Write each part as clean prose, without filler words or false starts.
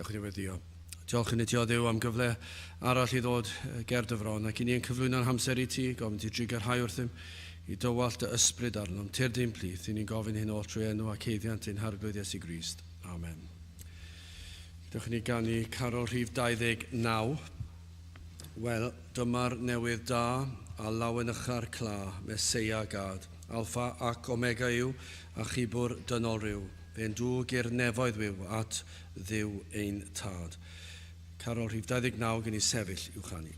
Diolch yn yweddio. Diolch yn idio Dduw am gyfle arall i ddod ger dy fron ac i ni'n cyflwyno'n hamser i ti, gofyn ti drig rhai wrthym i dywallt dy ysbryd arnom. Tyr dim plith, i ni'n gofyn hyn oll trwy enw ac eiddiant ein harglwydd Iesu Grist. Amen. Dewch ni ganu Carol Rhif 29. Wel, dyma'r newydd da a lawenycha'r cla, Meseia gad. Alpha ac Omega yw a chibwr dynol ryw. Fe'n dŵg i'r nefoedd wyw at ddiw ein tad. Carol Rhif 29 gen i sefyll i'w chanu.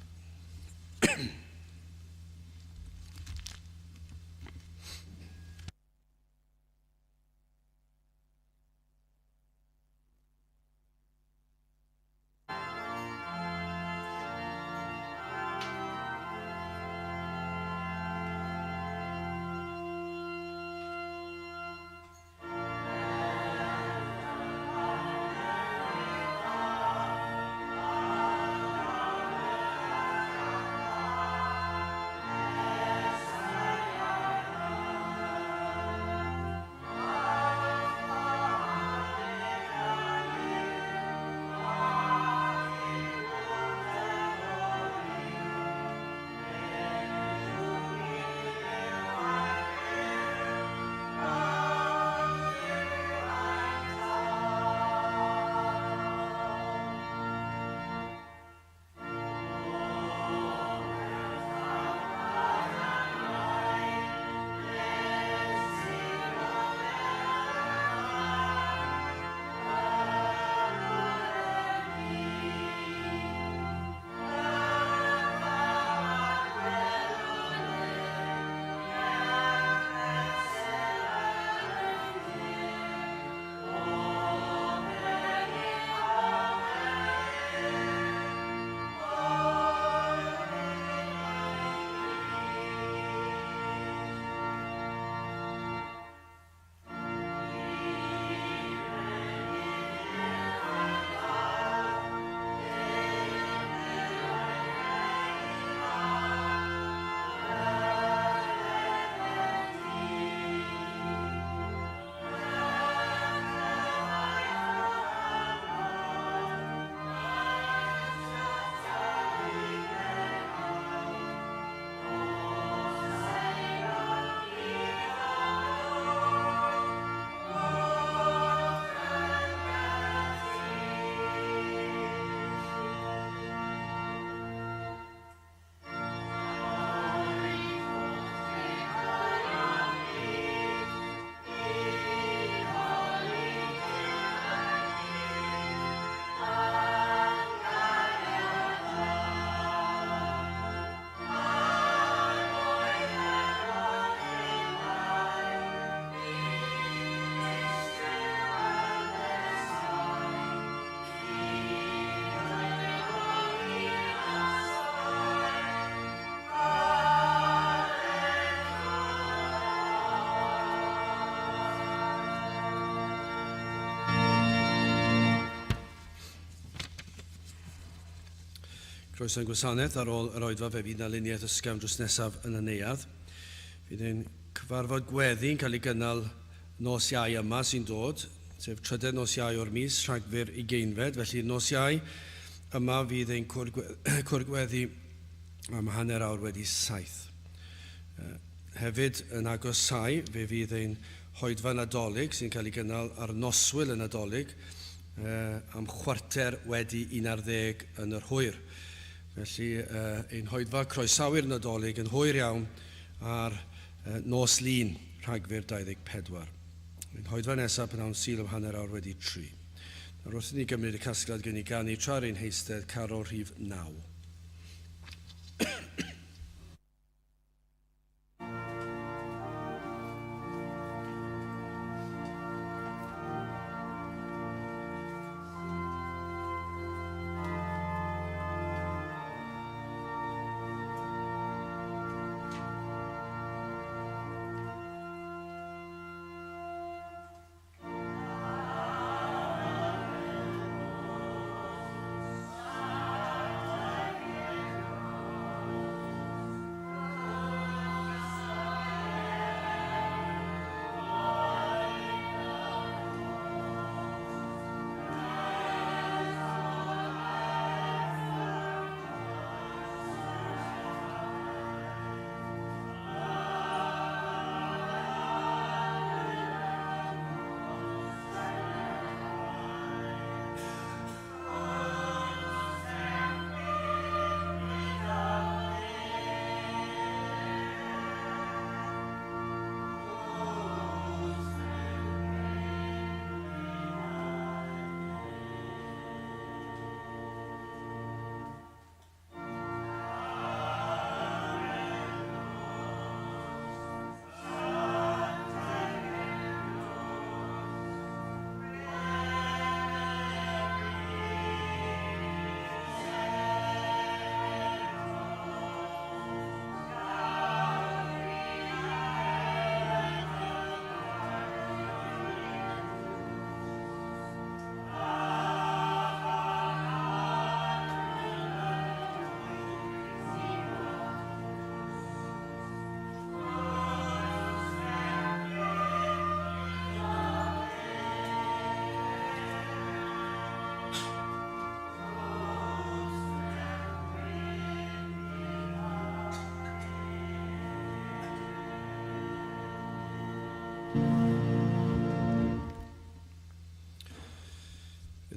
Croeso'n gwasanaeth ar ôl yr oedfa fe fydd na luniau ysgafn drws nesaf yn y neuadd. Fydd ein cyfarfod gweddi'n cael ei gynnal nos Iau yma sy'n dod, sef trydydd nos Iau o'r mis, Rhagfyr 20, felly nos Iau yma fydd ein cwr gweddi am hanner awr wedi 7. Hefyd yn agosau fe fydd ein hoedfa nadolig sy'n cael ei gynnal ar noswyl y nadolig am chwarter wedi 11 yn yr hwyr. Felly, ein hoedfa croesawu'r nadolig yn hwyr iawn ar nos lun Rhagfyr 24. Ein hoedfa nesaf yn awn syl am hanner awr wedi 3. Wrth i ni gymryd y casgliad gen i ganu tra'r ein heistedd Carol Rhif 9.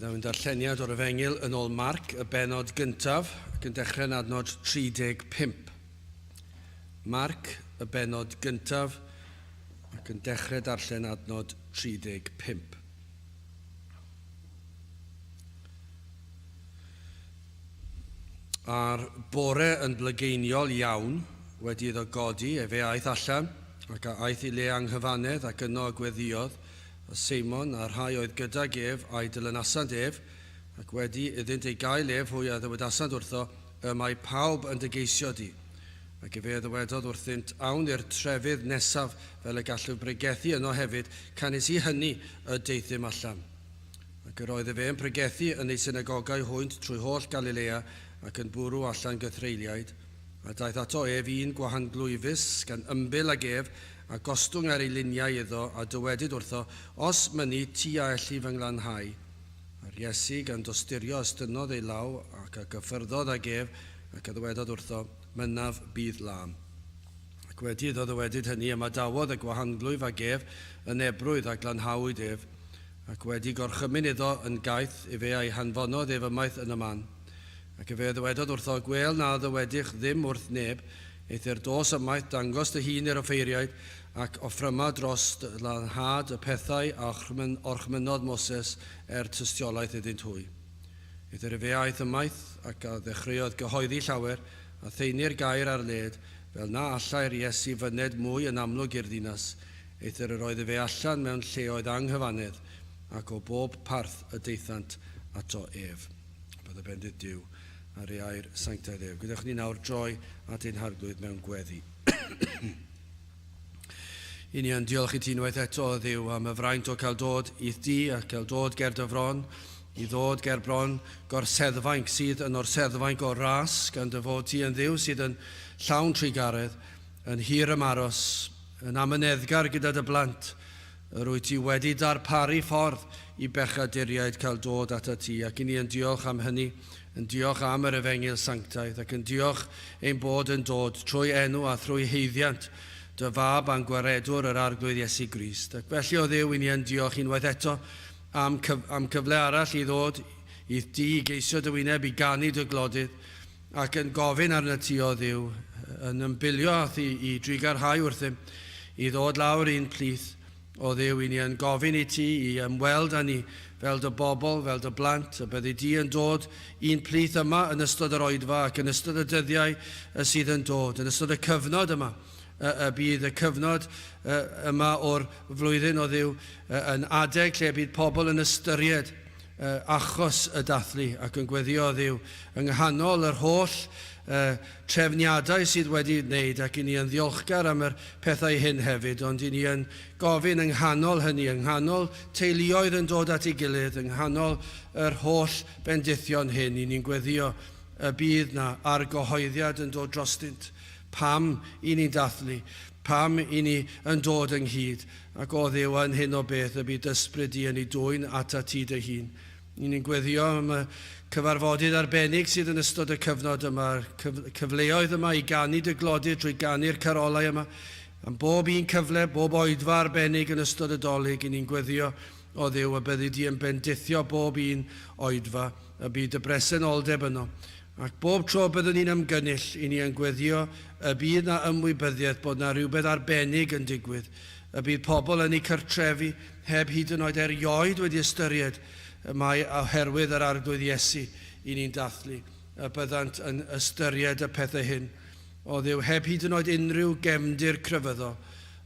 Byddai'n darlleniad o'r Efengyl yn ôl Mark, y benod gyntaf, ac yn dechrau'n adnod 35. Mark, y benod gyntaf, ac yn dechrau darllen adnod 35. A'r bore yn blygeiniol iawn wedi iddo godi fe aeth allan, ac aeth i le anghyfanedd ac yno gweddiodd a Seimon a rhai oedd gydag ef a'i dilynasant ef, ac wedi iddynt ei gael ef hwy a ddywedasant wrtho, mae pawb yn dygeisio di. Ac fe ddywedodd wrthynt, awn i'r trefydd nesaf fel y gallw bregethu yno hefyd, canis i hynny y deithim allan. Ac yr oedd fe yn pregethu yn ei synagogau hwynt trwy holl Galilea ac yn bwrw allan gythreiliaid, a daeth ato ef un gwahanglwyfus gan ymbil ag ef a gostwng ar ei luniau iddo a dywedid wrtho, os mynnu ti a elli fy nglanhau. A'r Iesu gan dosturio ystynodd ei law ac a gyffyrddodd ag ef ac a ddywedodd wrtho, mynaf bydd lam. Ac wedi iddo ddywedid hynny ymadawodd y gwahanglwyf ag ef yn ebrwydd a glanhawyd ef, ac wedi gorchymyn iddo yn gaeth fe a'i hanfonodd ef ymaith yn y man. Ac fe ddywedodd wrtho, gwel na ddywedych ddim wrth neb, eithir dos ymaith dangos dy hun i'r offeiriaid ac offryma dros lanhad y pethau a orchmynodd Moses tystiolaeth iddynt hwy. Eithir fe aeth ymaith ac a ddechreuodd gyhoeddi llawer a theini'r gair ar led fel na allai'r Iesu fyned mwy yn amlwg i'r ddinas. Eithir yr oedd fe allan mewn lleoedd anghyfanedd ac o bob parth y deithant ato ef. Bydd y bendith Duw ar ei air sanctaidd ef. Gwydwch ni nawr droi at ein harglwydd mewn gweddi. I ni yn diolch i ti unwaith eto o Dduw am y fraint o cael dod i'th di a cael dod ger dyfron, i ddod ger bron gorseddfainc sydd yn orseddfainc o ras gan dy fod ti yn Dduw sydd yn llawn trigaredd, yn hir ymaros, yn amyneddgar gyda dy blant, rwy ti wedi darparu ffordd i bechaduriaid cael dod at ti, ac i ni yn diolch am hynny, yn diolch am yr Efengyl sanctaidd, ac yn diolch ein bod yn dod trwy enw a thrwy heiddiant dy fab a'n gwaredwr yr arglwydd Iesu Crist. Ac felly o Dduw, i ni yn diolch unwaith eto am cyfle arall i ddod i'th di i geisio dy wyneb i ganu dy glodydd, ac yn gofyn arna ti o Dduw, yn ymbilio ath i drigarhau wrthym, i ddod lawr un plith o Dduw, i ni yn gofyn i ti i ymweld â ni fel dy bobl, fel dy blant, a byddi di yn dod un plith yma yn ystod yr oedfa ac yn ystod y dyddiau sydd yn dod, yn ystod y cyfnod yma. Bydd y cyfnod yma o'r flwyddyn o Dduw yn adeg lle bydd pobl yn ystyried achos y dathlu ac yn gweddio o Dduw yng nghanol yr holl trefniadau sydd wedi wneud, ac i ni yn ddiolchgar am yr pethau hyn hefyd, ond i ni yn gofyn yng nghanol hynny, yng nghanol teuluoedd yn dod at ei gilydd, yng nghanol yr holl bendithion hyn, i ni'n gweddio y bydd na argyhoeddiad yn dod drostynt, pam i ni'n dathlu, pam i ni yn dod ynghyd, ac o Dduw yn hyn o beth y bydd ysbryd i yn ei dwyn at ti dy hun. I ni'n gweddio am y cyfarfodydd arbennig sydd yn ystod y cyfnod yma, cyfleoedd yma i ganu dy glodydd drwy ganu'r carolau yma, am bob un cyfle, bob oedfa arbennig yn ystod y dolyg, i ni'n gweddio o Dduw y byddi di yn bendithio bob un oedfa, y bydd y bresenoldeb yno. Ac bob tro byddwn ni'n ymgynnull, i ni yn gweddio y bydd na ymwybyddiaeth bod na rhywbeth arbennig yn digwydd, y bydd pobl yn ei cartrefi heb hyd yn oed erioed wedi ystyried mae oherwydd yr arglwydd Iesu i ni'n dathlu, y byddant yn ystyried y pethau hyn. O Dduw, heb hyd yn oed unrhyw gefndir crefyddol,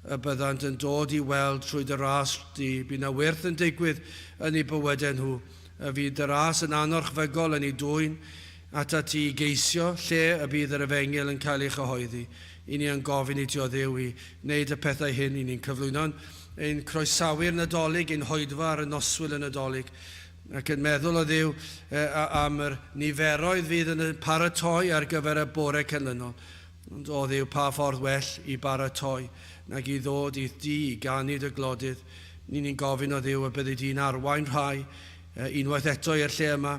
y byddant yn dod i weld trwy dy ras di, bydd na wyrth yn digwydd yn ei bywydau nhw, y fydd dy ras yn anorchfygol yn ei dwyn, at ti i geisio lle y bydd yr Efengyl yn cael ei chyhoeddi. I ni yn gofyn i ti o Dduw i wneud y pethau hyn, i ni'n cyflwyno'n ein croesawu'r Nadolig, ein hoedfa ar y noswyl y Nadolig, ac yn meddwl o Dduw am yr niferoedd fydd yn paratoi ar gyfer y bore canlynol. Ond o Dduw, pa ffordd well i baratoi nag i ddod i'th di i ganu dy glodydd. Ni'n gofyn o Dduw y byddi di'n arwain rhai unwaith eto i'r lle yma,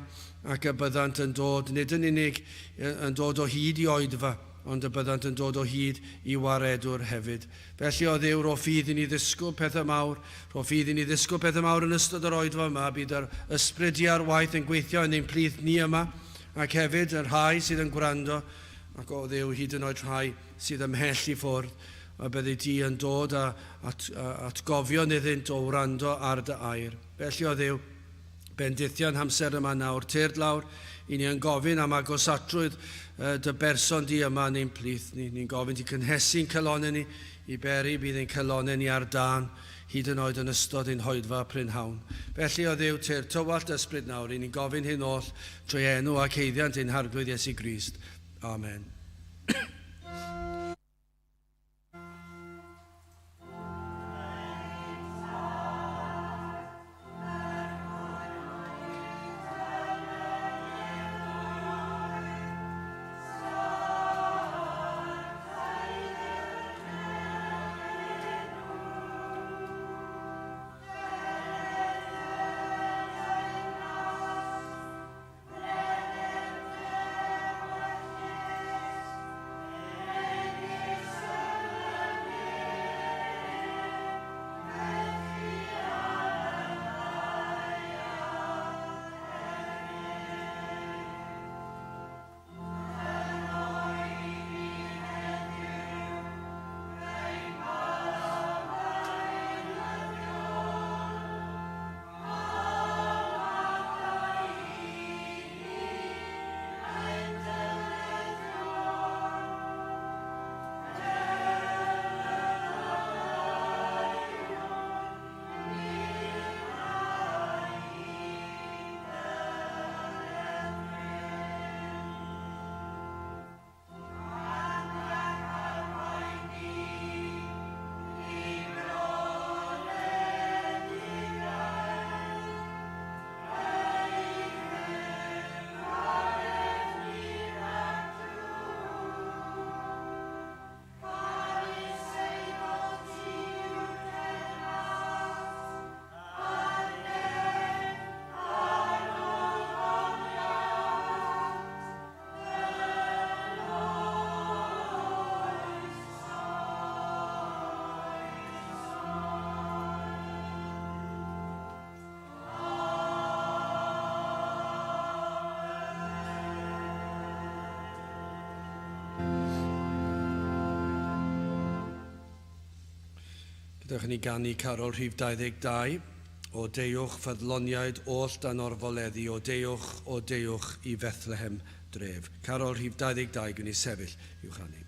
ac y byddant yn dod, nid yn unig yn dod o hyd i oedfa, ond y byddant yn dod o hyd i waredwr hefyd. Felly o Dduw, rho ffydd i ni ddisgwyl pethau mawr, rho ffydd i ni ddisgwyl pethau mawr yn ystod yr oedfa yma, bydd yr ysbryd ar waith yn gweithio yn ein plith ni yma, ac hefyd yr rhai sydd yn gwrando, ac o Dduw hyd yn oed rhai sydd ymhell i ffwrdd, a byddi di yn dod atgofion iddynt o wrando ar dy air. Felly o Dduw, bendithion amser yma nawr, tyrd lawr, i ni yn gofyn am agosatrwydd dy berson di yma yn ein plith ni. Ni'n gofyn di cynhesu'n celonau ni, i beri bydd ein celonau ni ar dan, hyd yn oed yn ystod ein hoedfa prynhawn. Felly o Dduw, tyrd tywallt ysbryd nawr, i ni'n gofyn hyn oll trwy enw ac heiddiant ein harglwydd Iesu Grist. Amen. Dewch ni ganu carol rhif 22, o deuwch ffyddloniaid oll dan orfoleddi, o deuwch i Bethlehem dref. Carol rhif 22, gwni sefyll i'w chanu.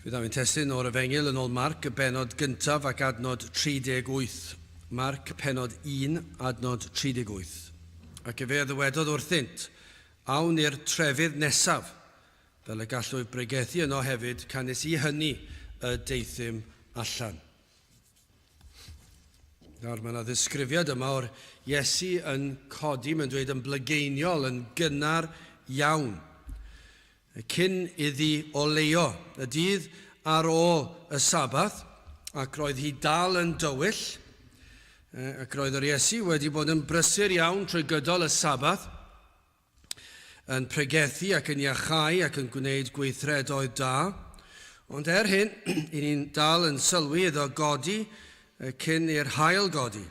Bydd am yn testyn o'r efengil yn ôl Mark, y benod gyntaf ac adnod 38. Mark, penod 1, adnod 38. Ac efe ddywedodd wrthynt, awn i'r trefydd nesaf, fel y gallwyd bregethu yno hefyd, canes I hynny y deithym allan. Nawr, mae yna ddisgrifiad yma o'r Iesu yn codi, mae'n dweud yn blygeiniol, yn gynnar iawn. Cyn iddi o leio, y dydd ar ôl y Sabath, ac roedd hi dal yn dywyll, ac roedd yr Iesu wedi bod yn brysur iawn trwy gydol y Sabath, yn pregethu ac yn iachau ac yn gwneud gweithredoedd da. Ond hyn, i ni'n dal yn sylwi iddo godi cyn i'r hael godi,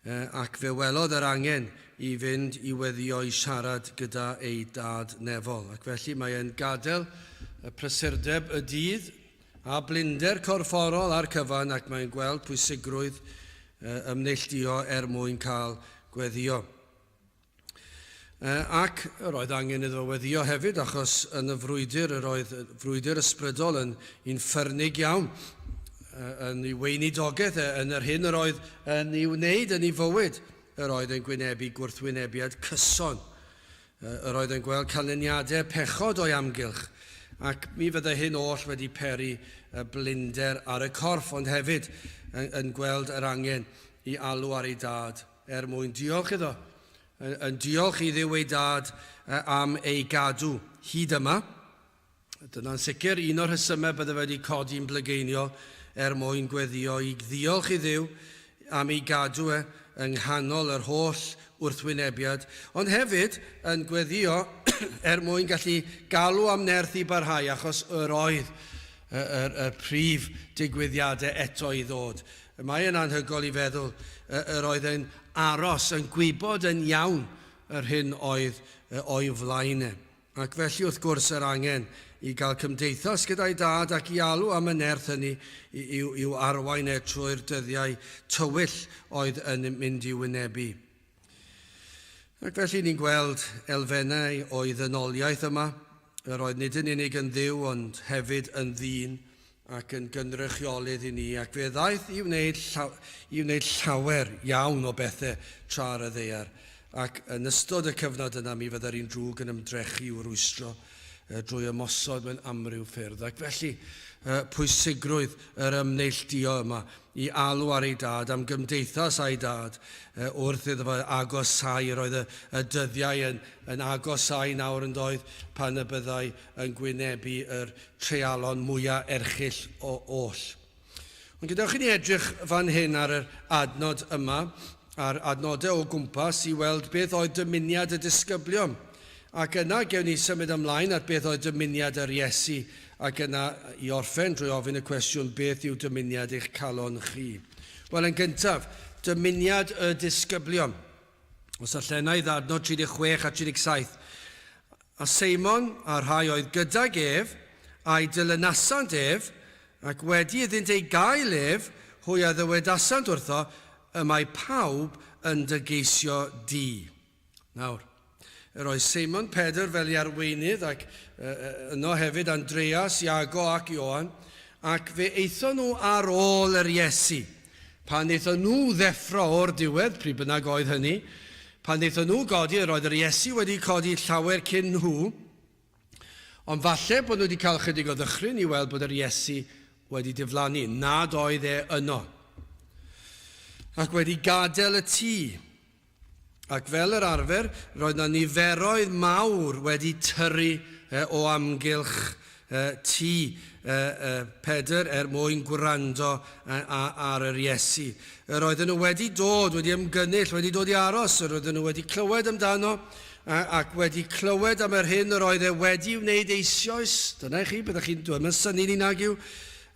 ac fe welodd yr angen I fynd I weddio I siarad gyda ei dad nefol. Ac felly mae e'n gadael y prysurdeb y dydd a blinder corfforol ar cyfan ac mae'n gweld pwysigrwydd ymneilltuo mwyn cael gweddio. Ac roedd angen iddo weddio hefyd achos yn y frwydr, roedd frwydr ysbrydol yn un ffyrnig iawn yn ei weinidogaeth yn yr hyn yr oedd yn ei wneud yn ei fywyd. Yr oedd yn gwynebu gwrthwynebiad cyson. Yr oedd yn gweld canlyniadau pechod o'i amgylch. Ac mi fydde hyn oll wedi peri blinder ar y corff, ond hefyd yn gweld yr angen I alw ar ei dad mwyn diolch iddo. Yn diolch I ddiw ei dad am ei gadw hyd yma. Dyna'n sicr un o'r rhesymau bydde wedi codi'n blygeiniol mwyn gweddio I ddiolch I ddiw am ei gadw yng nghanol yr holl wrthwynebiad, ond hefyd yn gweddio mwyn gallu galw am nerth I barhau, achos yr oedd y prif digwyddiadau eto I ddod. Mae yn anhygol I feddwl yr oedd yn aros, yn gwybod yn iawn yr hyn oedd o'i flaen. Ac felly wrth gwrs yr angen I gael cymdeithas gyda'i dad ac I alw am y nerth hynny i'w arwain trwy'r dyddiau tywyll oedd yn mynd I wynebu. Ac felly ni'n gweld elfennau o'i ddynoliaeth yma, yr oedd nid yn unig yn ddiw ond hefyd yn ddyn ac yn gynrychiolydd I ni, ac fe ddaeth I wneud llawer iawn o bethau tra'r y ddaear. Ac yn ystod y cyfnod yna mi fydda'r un drwg yn ymdrechu I'w rwystro drwy ymosod mewn amryw ffyrdd. Ac felly pwysigrwydd yr ymneilltuo yma I alw ar ei dad, am gymdeithas a'i dad, wrth iddo fe agosau, roedd y dyddiau yn agosau nawr yn doedd pan y byddai yn gwynebu yr treialon mwyaf erchyll o oll. Ond gadewch I ni edrych fan hyn ar yr adnod yma, ar adnodau o gwmpas I weld beth oedd dymuniad y disgyblion. Ac yna gewn ni symud ymlaen ar beth oedd dymuniad yr Iesu ac yna I orffen drwy ofyn y cwestiwn beth yw dymuniad eich calon chi. Wel, yn gyntaf, dymuniad y disgyblion. Os allenau ddadnod 36 a 37. A Seimon a'r rhai oedd gydag ef a'i dilynasant ef ac wedi iddynt ei gael ef hwy a ddywedasant wrtho y mae pawb yn dygeisio di. Nawr, yr oedd Seimon Pedr fel I arweinydd ac yno hefyd Andreas, Iago ac Ioan, ac fe eithon nhw ar ôl yr Iesu. Pan eithon nhw ddeffro o'r diwedd, pryd bynnag oedd hynny, pan eithon nhw godi, yr oedd yr Iesu wedi codi llawer cyn nhw, ond falle bod nhw wedi cael chydig o ddychryn I weld bod yr Iesu wedi diflannu, nad oedd yno. Ac wedi gadael y tŷ. Ac fel yr arfer, roedd yna niferoedd mawr wedi tyrru o amgylch tŷ Pedr mwyn gwrando ar yr Iesu. Roedden nhw wedi dod, wedi ymgynnull, wedi dod I aros, roedden nhw wedi clywed amdano ac wedi clywed am yr hyn yr oedd wedi wneud eisoes. Dyna chi, byddwch chi'n dweud, mae'n syni ni nag yw.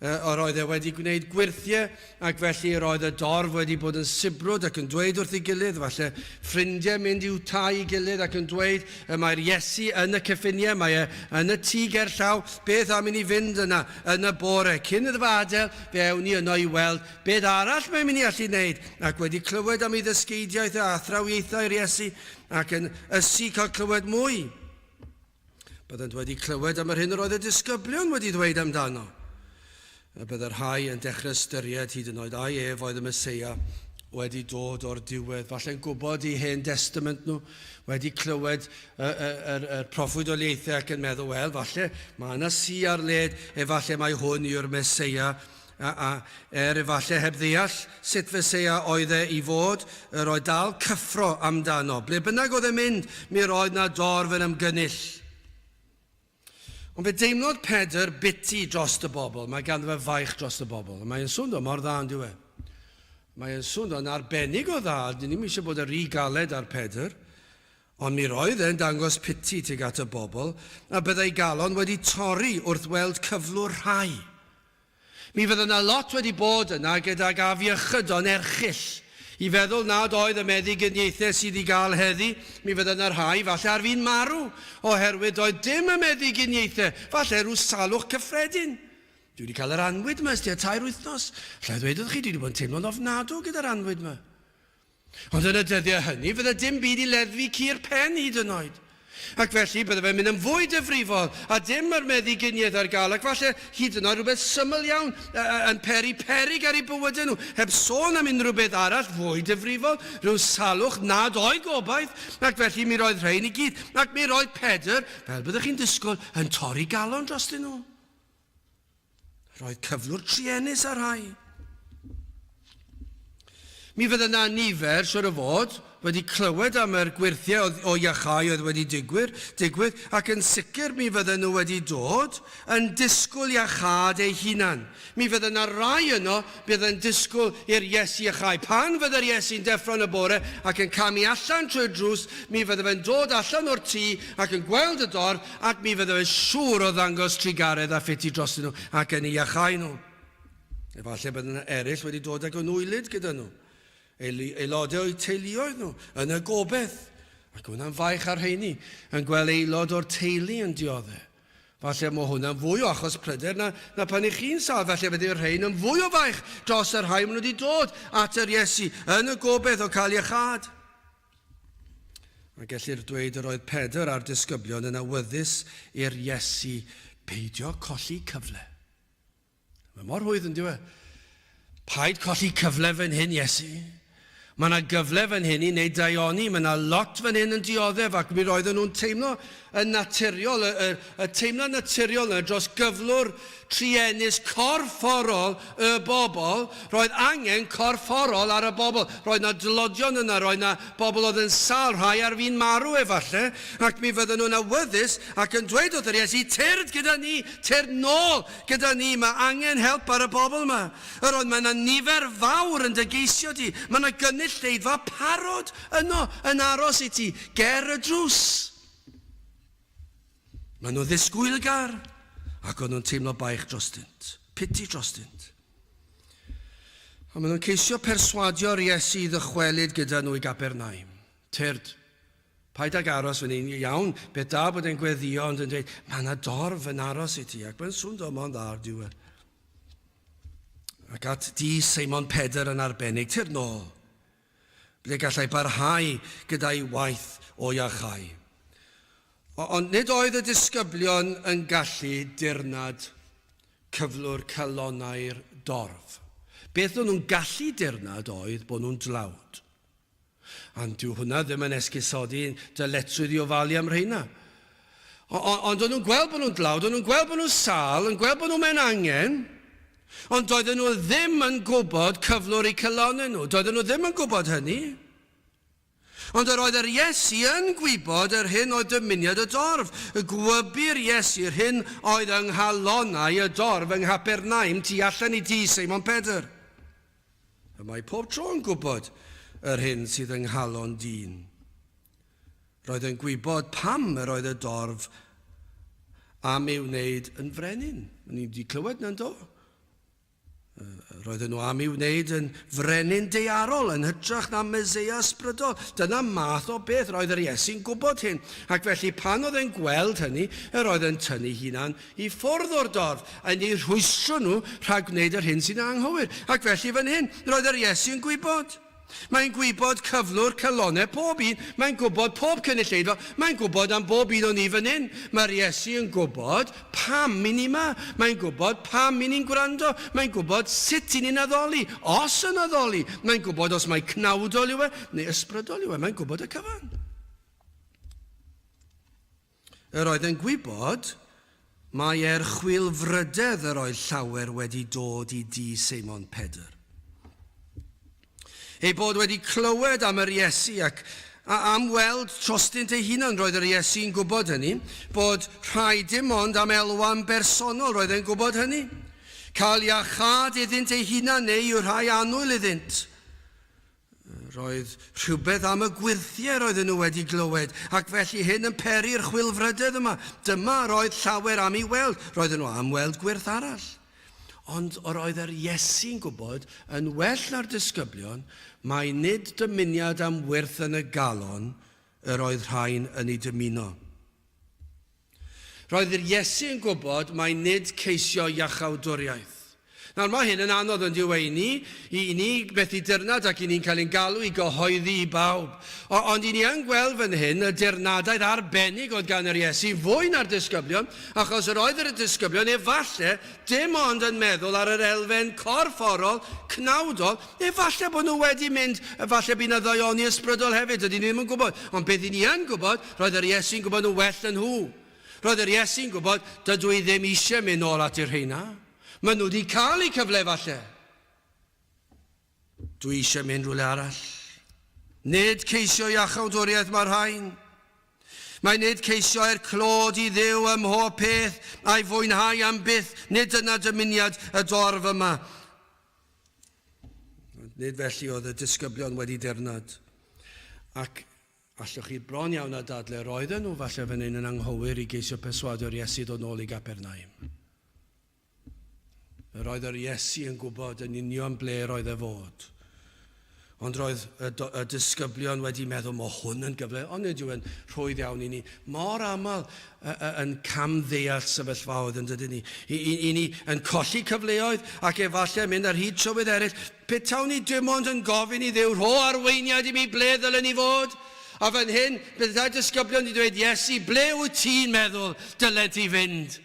Yr oedd wedi gwneud gwirthiau ac felly yr oedd y dorf wedi bod yn sibrwd ac yn dweud wrth ei gilydd, falle ffrindiau mynd i'w tai I gilydd ac yn dweud mae'r Iesu yn y cyffiniau, mae yn y tŷ gerllaw, beth am I ni fynd yna yn y bore. Cyn iddo fe adael, fe ewn ni yno I weld beth arall mae'n mynd I allu wneud. Ac wedi clywed am ei ddysgeidiaeth a athrawiaethau'r Iesu ac yn ysu cael clywed mwy. Byddant wedi clywed am yr hyn yr oedd y disgyblion wedi dweud amdano. Byddai'r rhai yn dechrau ystyried hyd yn oed a oedd y Meseia wedi dod o'r diwedd. Falle'n gwybod i Hen Testament nhw, wedi clywed y proffwydoliaethau ac yn meddwl, wel, falle mae yna si ar led, efallai mae hwn yw'r Meseia, efallai heb ddeall sut Meseia oedd e i fod, yr oedd dal cyffro amdano. Ble bynnag oedd e'n mynd, mi roedd na dorf yn ymgynnull. Ond fe deimlodd Pedr biti dros y bobl, mae ganddo fe faich dros y bobl. Mae'n swnio mor dda yn diwe. Mae'n swnio'n arbennig o dda, dyn ni'n eisiau bod yr rhy galed ar Pedr, ond mi roedd e'n dangos piti tuag at y bobl, a byddai galon wedi torri wrth weld cyflwr rhai. Mi fydda yna lot wedi bod yna gydag afiechydon erchill, i feddwl nad oedd y meddyginiaethau sydd i gael heddi, mi fydda yna rhai falle ar fi'n marw, oherwydd oedd dim y meddyginiaethau, falle rhyw salwch cyffredin. Dwi wedi cael yr anwyd yma ysdi a 2 wythnos. Lle ddwedodd chi, dwi wedi bod yn teimlo'n ofnadw gyda'r anwyd yma. Ond yn y dyddiau hynny, fydda dim byd i leddfu cu'r pen hyd yn oed. Ac felly bydde fe'n mynd yn fwy difrifol, a dim yr meddyginiaeth ar gael, ac falle hyd yn oed rhywbeth syml iawn yn peri-perig ar ei bywydau nhw, heb sôn am unrhyw beth arall fwy difrifol, rhyw salwch nad oedd gobaith, ac felly mi roedd rhain i gyd, ac mi roedd Pedr, fel byddwch chi'n disgwyl, yn torri galon drostyn nhw. Roedd cyflwr trienus ar rhai. Mi fydda yna nifer, siwr o fod, wedi clywed am yr gwirthiau o iachau oedd wedi digwydd, ac yn sicr mi fydda nhw wedi dod yn disgwyl iachad eu hunan. Mi fydda yna rai yno bydd yn disgwyl i'r Iesu iachau. Pan fydda'r Iesu'n deffro yn y bore ac yn camu allan trwy'r drws, mi fydda fe'n dod allan o'r tŷ ac yn gweld y dorf, ac mi fydda fe'n siŵr o ddangos trigaredd a ffiti dros nhw ac yn iachau nhw. Efallai bydda yna eraill wedi dod ag yn wylid gyda nhw. Aelodau o'i teuluoedd nhw yn y gobeith, ac hwnna'n faich ar rheini, yn gweld aelod o'r teulu yn dioddau. Falle mae hwnna'n fwy o achos pryder na pan i chi'n sal, falle bydde'r rhain yn fwy o faich dros yr rhai maen nhw wedi dod at yr Iesu yn y gobeith o cael iachad. Mae gellir dweud yr oedd Pedr a'r disgyblion yn awyddus i'r Iesu beidio colli cyfle. Mae mor hwydd yn diwe. Paid colli cyfle fan hyn, Iesu. Mae yna gyfle fan hyn i wneud daioni, mae yna lot fan hyn yn dioddef, ac mi roedden nhw'n teimlo yn naturiol, y teimlo naturiol yna dros gyflwr trienus corfforol y bobl, roedd angen corfforol ar y bobl. Roedd yna dylodion yna, roedd yna bobl oedd yn sal, rhai ar fi'n marw efallai, ac mi fydden nhw'n awyddus ac yn dweud wrth yr Iesu, tyrd gyda ni, tyrd nôl gyda ni, mae angen help ar y bobl yma. Yr oedd mae yna nifer fawr yn dygeisio ti, mae yna gynulleidfa parod yno yn aros i ti, ger y drws. Mae nhw ddisgwylgar, ac o'n nhw'n teimlo baich drostynt, piti drostynt. A maen nhw'n ceisio perswadio'r Iesu i ddychwelyd gyda nhw i Gapernaim. Tyrd, paid ag aros fan hyn, iawn, beth da bod e'n gweddio, ond yn dweud, mae yna dorf yn aros i ti, ac mae'n sŵn o'n dda'r diwedd. Ac at di Seimon Pedr yn arbennig, tyrd nôl, ble gallai barhau gyda'i waith o iachau. Ond nid oedd y disgyblion yn gallu dirnad cyflwr calonau'r dorf. Beth o'n nhw'n gallu dirnad oedd bod nhw'n dlawd. Ond dyw hwnna ddim yn esgusodi dyletswydd i ofalu am rheina. Ond o'n nhw'n gweld bod nhw'n dlawd, o'n nhw'n gweld bod nhw'n sal, yn gweld bod nhw'n mewn angen, ond doedden nhw ddim yn gwybod cyflwr i calonau nhw. Doedden nhw ddim yn gwybod hynny. Ond yr oedd yr Iesu yn gwybod yr hyn oedd dymuniad y dorf. Y gwybyr Iesu yr hyn oedd yng nghalonau y dorf yng Nghapernaim tu allan i di Seimon Pedr. Y mae pob tro yn gwybod yr hyn sydd yng nghalon dyn. Roedd yn gwybod pam yr oedd y dorf am ei wneud yn frenin. Ni wedi clywed na'n do. Roedden nhw am ei wneud yn frenin daearol, yn hytrach na Meseia ysbrydol. Dyna math o beth roedd yr Iesu'n gwybod hyn. Ac felly pan oedd e'n gweld hynny, roedd e'n tynnu hunan i ffwrdd o'r dorf, yn ei rhwystro nhw rhag wneud yr hyn sy'n anghywir. Ac felly fan hyn, roedd yr Iesu'n gwybod. Mae'n gwybod cyflwr calonau pob un. Mae'n gwybod pob cynulleidfa. Mae'n gwybod am bob un o ni fan hyn. Mae'r Iesu yn gwybod pam i ni yma. Mae'n gwybod pam i ni'n gwrando. Mae'n gwybod sut i ni'n addoli. Os yn addoli. Mae'n gwybod os mae cnawdol yw e neu ysbrydol yw e. Mae'n gwybod y cyfan. Yr oedd yn gwybod mae chwilfrydedd yr oedd llawer wedi dod i di Seimon Pedr. Ei bod wedi clywed am yr Iesu ac am weld trostynt ei hunan, roedd yr Iesu'n gwybod hynny, bod rhaid dim ond am elwan bersonol, roedd e'n gwybod hynny. Cael iachad iddynt ei hunan neu yw'r rhai annwyl iddynt. Roedd rhywbeth am y gwirthiau roedden nhw wedi glywed, ac felly hyn yn peri'r chwilfrydedd yma. Dyma roedd llawer am ei weld, roedden nhw am weld gwirth arall. Ond oedd yr Iesu'n gwybod yn well na'r disgyblion, mae nid dymuniad am wyrth yn y galon yr oedd rhain yn ei dymuno. Roedd yr Iesu'n gwybod mae nid ceisio iachawdwriaeth. Nawr mae hyn yn anodd yn diwy i ni methu dirnad ac i ni'n cael ein galw i gyhoeddi i bawb. Ond i ni yn gweld fan hyn y dirnadaeth arbennig oedd gan yr Iesu fwy na'r disgyblion, achos yr oedd yr disgyblion efallai dim ond yn meddwl ar yr elfen corfforol, cnawdol, efallai bod nhw wedi mynd, efallai bydd na ddaioni ysbrydol hefyd, ydyn ni ddim yn gwybod. Ond beth i ni yn gwybod, roedd yr Iesu'n gwybod nhw well yn nhw. Roedd yr Iesu'n gwybod, dydw i ddim eisiau mynd nôl at yr rheina. Maen nhw wedi cael eu cyfle falle. Dwi eisiau mynd rhywle arall. Nid ceisio iachawdwriaeth mae'r rhain. Mae nid ceisio clod i ddew ym mhob peth a'i fwynhau am byth. Nid yna dymuniad y dorf yma. Nid felly oedd y disgyblion wedi dirnad. Ac allwch chi bron iawn a dadle, roedden nhw falle fan hyn yn anghywir i geisio perswadio'r Iesu dod nôl i Gapernaum. Roedd yr Iesu yn gwybod yn union ble roedd e fod. Ond roedd y disgyblion wedi meddwl, mae hwn yn gyfle, ond nid yw yn rhwydd iawn i ni. Mor aml yn camddeall sefyllfaoedd yn dydyn ni. I ni yn colli cyfleoedd ac efallai mynd ar hyd trywydd eraill. Petawn ni dim ond yn gofyn i Dduw, rho arweiniad i mi ble ddylen ni fod. A fan hyn, byddai'r disgyblion wedi dweud, Iesu, ble wyt ti'n meddwl dyled ti fynd?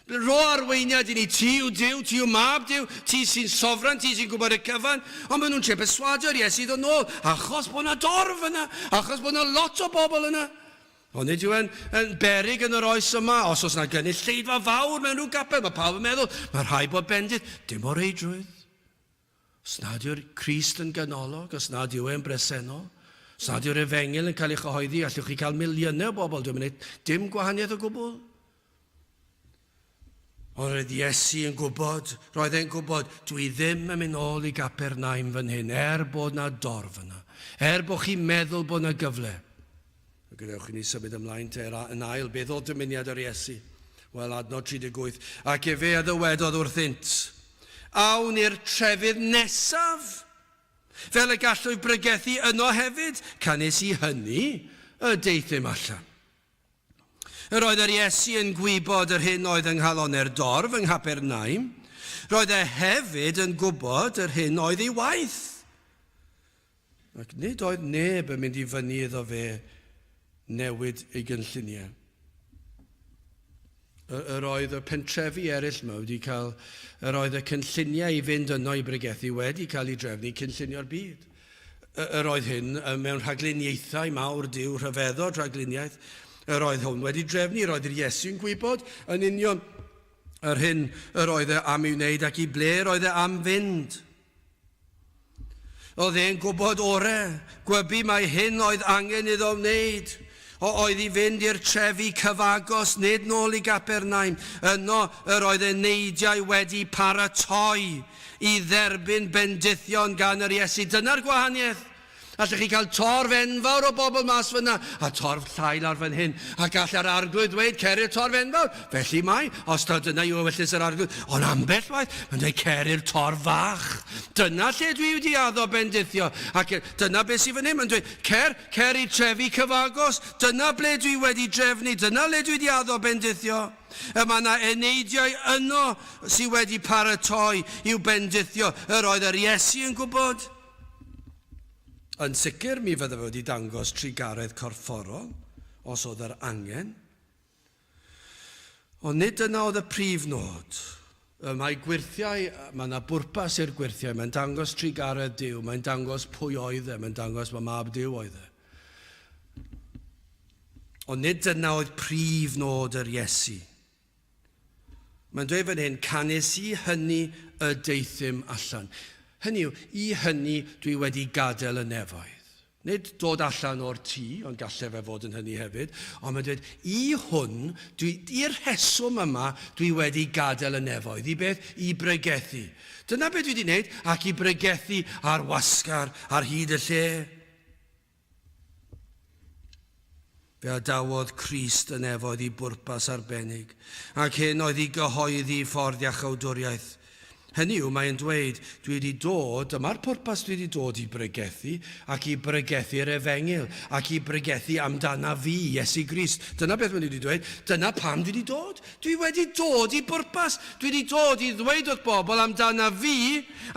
Ro arweiniad i ni, ti yw Duw, ti yw mab Duw, ti sy'n sofran, ti sy'n gwybod y cyfan, ond maen nhw'n perswadio'r Iesu ddod nôl, achos bod yna dorf yna, achos bod yna lot o bobl yna. Ond nid yw yn berig yn yr oes yma, os oes yna gynulleidfa fawr mewn rhyw gapel, mae pawb yn meddwl, mae rhai bod bendith, dim o reidrwydd. Os nad yw'r Crist yn ganolog, os nad yw e'n bresennol, os nad yw'r efengil yn cael ei chyhoeddi, allwch chi cael miliynau o bobl, dwi'n mynd dim gwahaniaeth o gwbl. Ond roedd Iesu yn gwybod, roedd e'n gwybod, dwi ddim yn mynd ôl i Gapernaum fan hyn, bod na dorf yna, bod chi'n meddwl bod na gyfle. Gadewch i ni symud ymlaen te yn ail, beth o dymuniad yr Iesu? Wel, adnod 38, ac efe a ddywedodd wrthynt, awn i'r trefydd nesaf, fel y gallwyd brygethu yno hefyd, canes i hynny y daeth ddim allan. Roedd yr Iesu yn gwybod yr hyn oedd yng nghalonau'r dorf yng Nghapernaum. Roedd e hefyd yn gwybod yr hyn oedd ei waith. Ac nid oedd neb yn mynd i fyny iddo fe newid ei gynlluniau. Yr oedd y pentrefi eraill yma wedi cael, yr oedd y cynlluniau i fynd yno i bregethu wedi cael ei drefnu cynllunio'r byd. Yr oedd hyn mewn rhagluniaethau mawr Duw rhyfeddod rhagluniaeth. Yr oedd hwn wedi drefnu, yr oedd yr Iesu'n gwybod yn union yr hyn yr oedd e am ei wneud ac i ble yr oedd e am fynd. Oedd e'n gwybod orau, gwybu mae hyn oedd angen iddo wneud. Oedd i fynd i'r trefi cyfagos, nid nôl i Gapernaum. Yno yr oedd e neidiau wedi paratoi i dderbyn bendithion gan yr Iesu. Dyna'r gwahaniaeth. Allwch chi cael torf enfawr o bobl mas fyna, a torf llail ar fan hyn, a gall ar arglwydd dweud, ceri'r torf enfawr. Felly mae, os ta dyna yw ewyllus yr arglwydd, ond ambell waith, mae'n dweud ceri'r torf fach. Dyna lle dwi wedi addo bendithio. Ac dyna beth sydd fan hyn, mae'n dweud, cer i trefi cyfagos, dyna ble dwi wedi drefnu, dyna ble dwi wedi addo bendithio. Mae yna eneidiau yno sydd wedi paratoi i'w bendithio, yr oedd yr Iesu yn gwybod. Yn sicr mi fydde fe wedi dangos trigaredd corfforol, os oedd yr angen. Ond nid yna oedd y prif nod. Mae gwirthiau, mae yna bwrpas i'r gwirthiau, mae'n dangos trigaredd Duw, mae'n dangos pwy oedd e, mae'n dangos mae mab Duw oedd e. Ond nid yna oedd prif nod yr Iesu. Mae'n dweud fan hyn, canes I hynny y deithim allan. Hynny yw, I hynny dwi wedi gadael y nefoedd. Nid dod allan o'r tŷ, ond gallai fe fod yn hynny hefyd, ond mae'n dweud, I hwn, i'r rheswm yma, dwi wedi gadael y nefoedd. I beth? I bregethu. Dyna beth dwi wedi gwneud, ac I bregethu ar wasgar, ar hyd y lle. Fe adawodd Crist y nefoedd I bwrpas arbennig, ac hyn oedd I gyhoeddi ffordd iachawdwriaeth. Hynny yw, mae'n dweud, dwi wedi dod, dyma'r pwrpas dwi wedi dod I bregethu, ac I bregethu'r efengil, ac I bregethu amdana fi, Iesu Grist. Dyna beth mae wedi dweud, dyna pam dwi wedi dod. Dwi wedi dod I bwrpas, dwi wedi dod I ddweud wrth bobl amdana fi,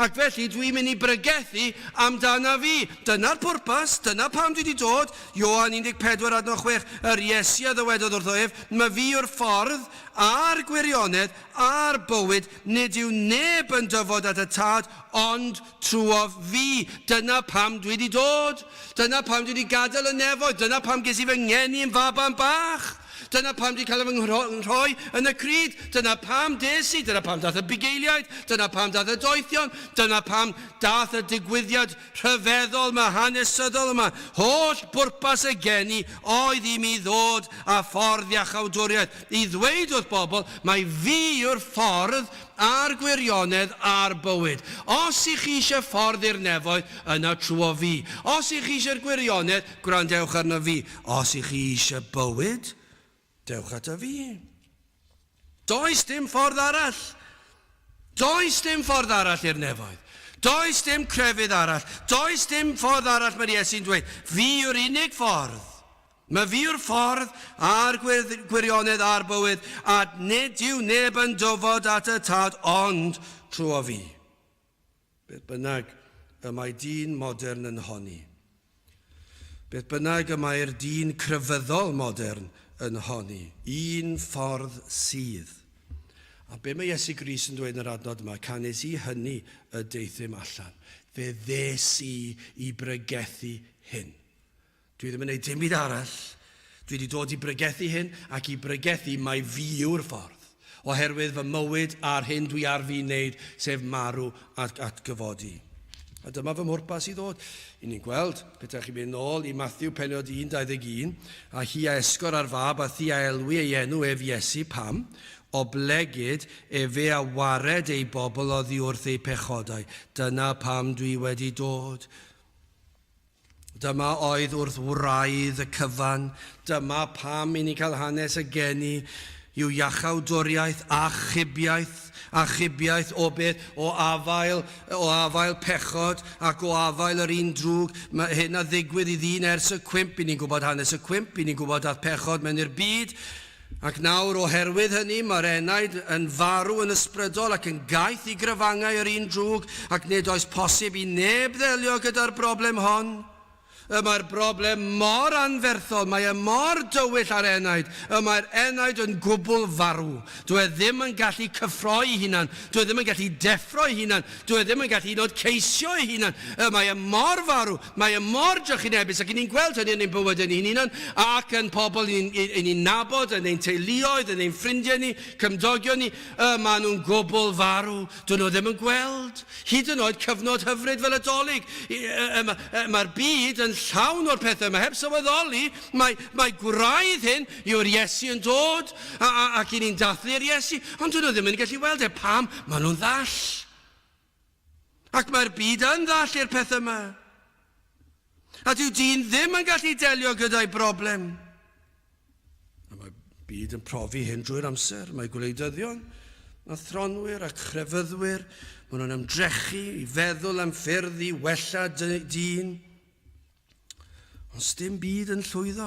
ac felly dwi'n mynd I bregethu amdana fi. Dyna'r pwrpas, dyna pam dwi wedi dod. Ioan 14:6, yr Iesu a ddywedodd wrtho ef, mae fi yw'r ffordd, a'r gwirionedd, a'r bywyd, nid yw neb yn dyfod at y tad, ond trwodd fi. Dyna pam dwi wedi dod. Dyna pam dwi wedi gadael y nefoedd. Dyna pam ges I fy ngeni yn faban bach. Dyna pam dwi cael fy ngroi yn y cryd. Dyna pam des I. Dyna pam daeth y bugeiliaid. Dyna pam daeth y doethion. Dyna pam daeth y digwyddiad rhyfeddol yma, hanesyddol yma. Holl bwrpas y geni oedd I mi ddod a ffordd iachawdwriaeth. I ddweud wrth bobl, mae fi yw'r ffordd a'r gwirionedd a'r bywyd. Os I chi eisiau ffordd i'r nefoedd, yna trwo fi. Os I chi eisiau'r gwirionedd, gwrandewch arno fi. Os I chi eisiau bywyd, dewch at y fi. Does dim ffordd arall. Does dim ffordd arall i'r nefoedd. Does dim crefydd arall. Does dim ffordd arall mae'r Iesu'n dweud. Fi yw'r unig ffordd. Mae fi yw'r ffordd a'r gwirionedd a'r bywyd, a nid yw neb yn dyfod at y tad, ond trwy fi. Beth bynnag y mae dyn modern yn honni. Beth bynnag y mae'r dyn crefyddol modern yn honni. Un ffordd sydd. A be mae Iesu Grist yn dweud yn yr adnod yma, canes I hynny y deithim allan. Fe ddes I bregethu hyn. Dwi ddim yn gwneud dim byd arall. Dwi wedi dod I bregethu hyn, ac I bregethu mae fi yw'r ffordd. Oherwydd fy mywyd a'r hyn dwi ar fi wneud, sef marw at gyfodi. A dyma fy mwrpas I ddod. I ni'n gweld, pethau chi'n mynd nôl I Matthew 1:21, a hi a esgor ar fab a thi a elwi ei enw ef Iesu pam, o blegyd fe a wared ei bobl oddi wrth ei pechodau. Dyna pam dwi wedi dod. Dyma oedd wrth wraidd y cyfan. Dyma pam I ni cael hanes y geni yw iachawdwriaeth a chybiaeth o beth? O afael pechod ac o afael yr un drwg. Mae hyn a ddigwydd I ddyn ers y cwimp. I ni'n gwybod hanes y cwimp, I ni'n gwybod at pechod mewn i'r byd. Ac nawr oherwydd hynny mae'r enaid yn farw yn ysbrydol ac yn gaeth I gryfangau yr un drwg, ac nid oes posib I neb ddelio gyda'r broblem hon. Mae'r broblem mor anferthol, mae mor dywyll ar enaid, mae'r enaid yn gwbl farw. Dwi ddim yn gallu cyffroi hunan, dwi ddim yn gallu deffro hunan, dwi ddim yn gallu nod ceisio hunan. Mae mor farw, mae mor drychinebus, ac ni'n gweld hynny yn ein bywyd yn un hunan, ac yn pobl ni'n nabod, yn ein teuluoedd, yn ein ffrindiau ni, cymdogion ni, maen nhw'n gwbl farw. Dyn nhw ddim yn gweld. Hyd yn oed cyfnod hyfryd fel y dolyg. Mae'r byd yn llawn o'r pethau yma, heb sylweddoli, mae gwraidd hyn yw'r Iesu yn dod, ac I ni'n dathlu'r Iesu, ond dyn nhw ddim yn gallu weld pam maen nhw'n ddall. Ac mae'r byd yn ddall i'r pethau yma. A dyw dyn ddim yn gallu delio gyda'i broblem. Mae'r byd yn profi hyn drwy'r amser. Mae gwleidyddion, a thronwyr a chrefyddwyr, maen nhw'n ymdrechu I feddwl am ffyrdd I wella dyn. Ond dim byd yn llwyddo.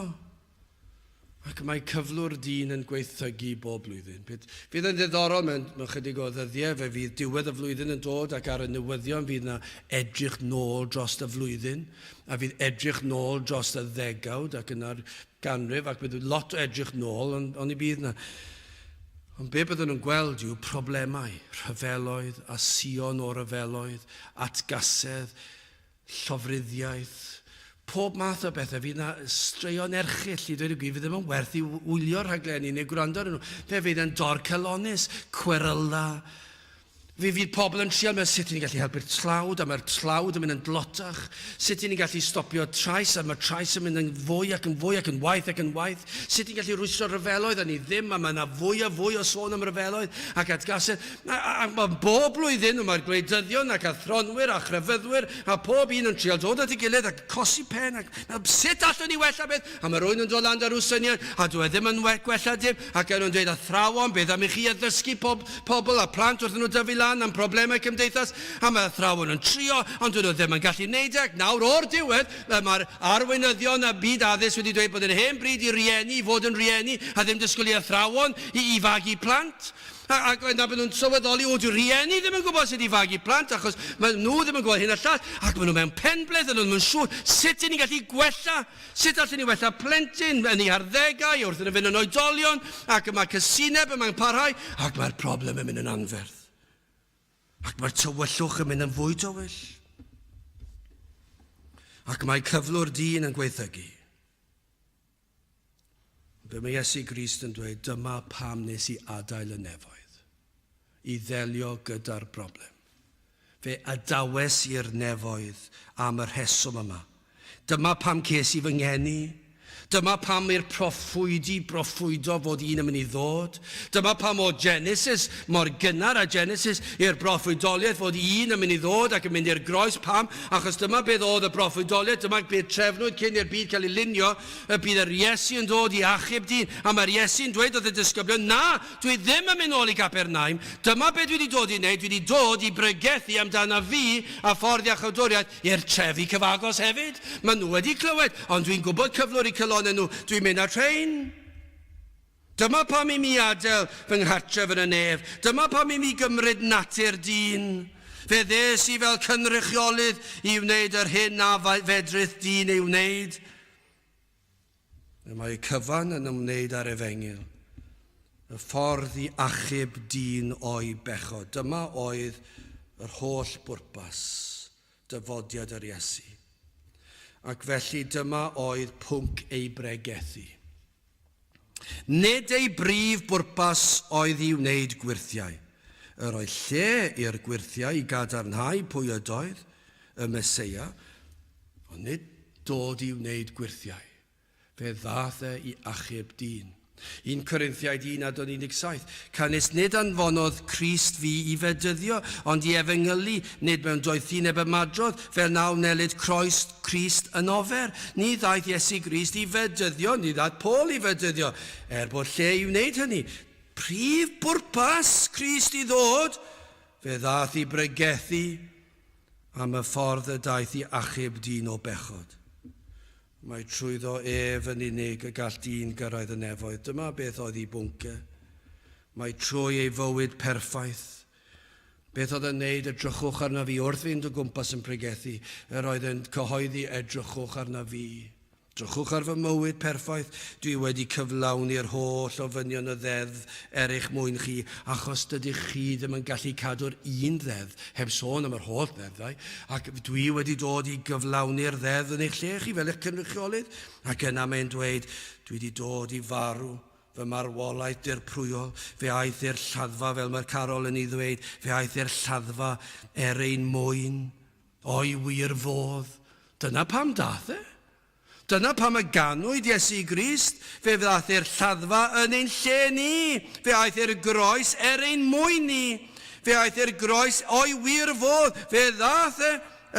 Ac mae cyflwr dyn yn gweithygu bob blwyddyn. Fydd yn ddiddorol mewn chydig o ddyddiau, fe fydd diwedd y flwyddyn yn dod ac ar y newyddion fydd yna edrych nôl dros y flwyddyn a fydd edrych nôl dros y ddegawd ac yna'r ganrif ac bydd lot o edrych nôl ond i bydd yna. Ond be byddwn nhw'n gweld yw problemau, rhyfeloedd a sion o ryfeloedd, atgasedd, llofruddiaeth, pob math o bethau, fydd yna straeon erchill i dweud y gwir, fydd ddim yn werth i wylio'r rhaglenni neu gwrando ar nhw. Fe fydd yn dorcelonus, cweryla. Fe fydd pobl yn trial mewn sut ni'n gallu helpu'r tlawd, a mae'r tlawd yn mynd yn dlotach. Sut ni'n gallu stopio trais, a mae'r trais yn mynd yn fwy ac yn fwy ac yn waith ac yn waith. Sut ni'n gallu rwystro ryfeloedd, a ni ddim, a mae yna fwy a fwy o sôn am ryfeloedd ac atgasedd. A mae bob blwyddyn, mae'r gwleidyddion ac athronwyr a chrefyddwyr, a pob un yn trial dod at ei gilydd ac cosi pen, ac sut allwn ni wella beth? A mae rwy'n yn dod land ar ryw syniad, a dwi ddim yn gwella dim, ac yn dweud athrawon, beth am i chi addysgu pobl a plant wrth nhw dyfu lan am problemau cymdeithas, a mae athrawon yn trio, ond dyn nhw ddim yn gallu neud ac nawr o'r diwedd, mae'r arweinyddion a byd addysg wedi dweud bod yn hen bryd i rieni, i fod yn rieni, a ddim dysgu i athrawon i fagu plant. Ac yna bydd nhw'n sylweddoli, dyw rieni ddim yn gwybod sut i fagu plant, achos mae nhw ddim yn gwybod hyn a llall, ac maen nhw mewn penbleth, a nhw'n mynd siŵr, sut ni'n gallu gwella, sut allwn ni wella plentyn yn ei harddegau, wrth yn y fynd yn oedolion, ac mae cysineb yn mae'n parhau, ac mae'r problem yn mynd yn anferth. Ac mae'r tywyllwch yn mynd yn fwy tywyll. Ac mae cyflwr dyn yn gweithygu. Be mae Iesu Crist yn dweud, dyma pam nes i adael y nefoedd, i ddelio gyda'r broblem. Fe adawes i'r nefoedd am y rheswm yma. Dyma pam ces i fy ngeni. Dyma pam i'r proffwydo fod un yn mynd i ddod. Dyma pam o Genesis, mor gynnar a Genesis, i'r proffwydoliaeth fod un yn mynd i ddod ac yn mynd i'r groes pam, achos dyma beth oedd y proffwydoliaeth, dyma beth trefnwyd cyn i'r byd cael ei lunio, bydd yr Iesu yn dod i achub dyn, a mae'r Iesu'n dweud oedd y disgyblion, na, dwi ddim yn mynd nôl i Capernaum, dyma beth dwi wedi dod i wneud, dwi wedi dod i bregethu amdana fi a ffordd iachawdwriaeth i'r trefi cyfagos hefyd. Maen nhw wedi clywed, ond dwi'n gwybod cyflwr i cylon nhw, dwi'n mynd ar trein. Dyma pam i mi adael fy nghartref yn y nef. Dyma pam i mi gymryd natur dyn. Fe ddes i fel cynrychiolydd i wneud yr hyn na fedrith dyn ei wneud. Mae cyfan yn ymwneud ar efengil. Y ffordd i achub dyn o'i bechod. Dyma oedd yr holl bwrpas dyfodiad yr Iesu. Ac felly dyma oedd pwnc ei bregethu. Nid ei brif bwrpas oedd i wneud gwirthiau. Yr oedd lle i'r gwirthiau i gadarnhau pwy ydoedd y Meseia, ond nid dod i wneud gwirthiau. Fe ddaeth i achub dyn. 1 Corinthiaid 1:17. Canis nid anfonodd Crist fi i fedyddio, ond i efengylu, nid mewn doethineb ymadrodd, fel naw nelid croes Crist yn ofer. Ni ddaeth Iesu Crist i fedyddio, ni ddaeth Paul i fedyddio, bod lle i wneud hynny. Prif bwrpas Crist i ddod, fe ddaeth i bregethu am y ffordd y daeth i achub dyn o bechod. Mae trwyddo yn unig y gall dyn gyrraedd y nefoedd. Dyma beth oedd ei bwnc. Mae trwy ei fywyd perffaith. Beth oedd yn neud edrychwch arna fi wrth fynd o gwmpas yn pregethu. Yr oedd yn cyhoeddi edrychwch arna fi. Edrychwch ar fy mywyd perffaith. Dwi wedi cyflawni'r holl ofynion y ddeddf eich mwyn chi, achos dydych chi ddim yn gallu cadw'r un ddeddf, heb sôn am yr holl ddeddfau, ac dwi wedi dod i gyflawni'r ddeddf yn eich lle chi fel eich cynrychiolydd, ac yna mae'n dweud, dwi wedi dod i farw fy marwolaeth dirprwyol, fe aeth i'r lladdfa fel mae'r Carol yn ei ddweud, fe aeth i'r lladdfa ein mwyn, o'i wir fodd. Dyna pam daeth e. Dyna pam y ganwyd Iesu Grist, fe ddaeth i'r lladdfa yn ein lle ni, fe aeth i'r groes ein mwyn ni, fe aeth i'r groes o'i wir fodd, fe ddaeth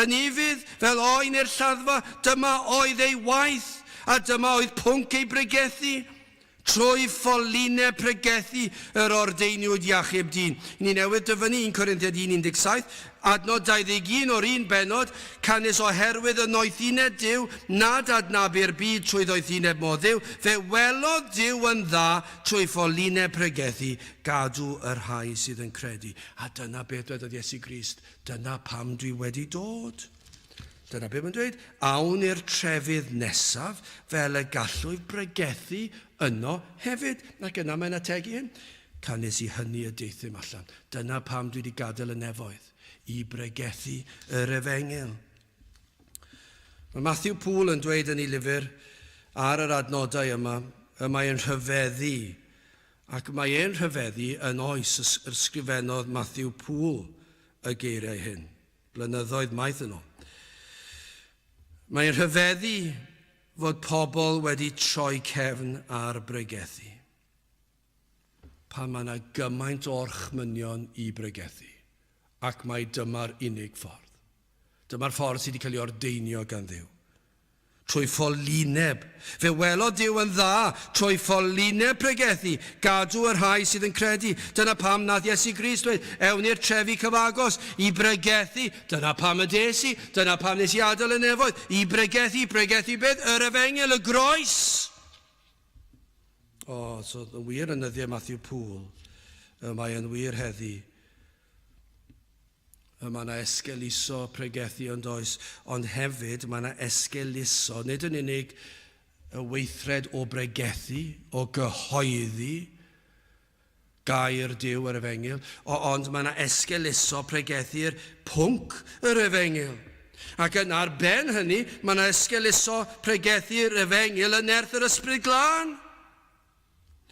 yn ifydd fel oen i'r lladdfa, dyma oedd ei waith, a dyma oedd pwnc ei bregethu, trwy ffolinau pregethu yr ordeiniwyd iachub dyn. Ni newydd dyfynu 1 Corinthiaid 1:17, Adnod 21 o'r un benod, canis oherwydd y noethineb Dyw, nad adnabu'r byd trwy ddoethineb mo Dduw, fe welodd Dyw yn dda trwy ffolineb pregethu, gadw yr rhai sydd yn credu. A dyna beth dwedodd Iesu Grist, dyna pam dwi wedi dod. Dyna beth mae'n dweud, awn i'r trefydd nesaf fel y gallwyf bregethu yno hefyd. Ac yna mae'n ategu hyn. Canis i hynny y deithim allan. Dyna pam dwi wedi gadael y nefoedd, i bregethu yr Efengil. Mae Matthew Poole yn dweud yn ei lyfr ar yr adnodau yma, y mae e'n rhyfeddu, ac mae e'n rhyfeddu yn oes ysgrifennodd Matthew Poole y geiriau hyn, blynyddoedd maith yn ôl. Mae'n rhyfeddu fod pobl wedi troi cefn ar bregethu. Pan mae yna gymaint o orchmynion i bregethu. Ac mae dyma'r unig ffordd. Dyma'r ffordd sydd wedi cael ei ordeinio gan Dduw. Trwy ffolineb. Fe welodd Dyw yn dda trwy ffolineb pregethu, gadw yr rhai sydd yn credu. Dyna pam nath Iesu Grist dweud, ewn i'r trefi cyfagos i bregethu. Dyna pam y des i, dyna pam nes i adael y nefoedd, i bregethu beth? Yr Efengil, y groes. So yn wir yn yddiau Matthew Poole, mae yn wir heddi. Mae yna esgeluso pregethu ond oes, ond hefyd mae yna esgeluso, nid yn unig y weithred o bregethu, o gyhoeddi gair Dyw yr Efengil, ond mae yna esgeluso pregethu'r pwnc yr Efengil. Ac yn ar ben hynny, mae yna esgeluso pregethu'r Efengil yn nerth yr Ysbryd Glân.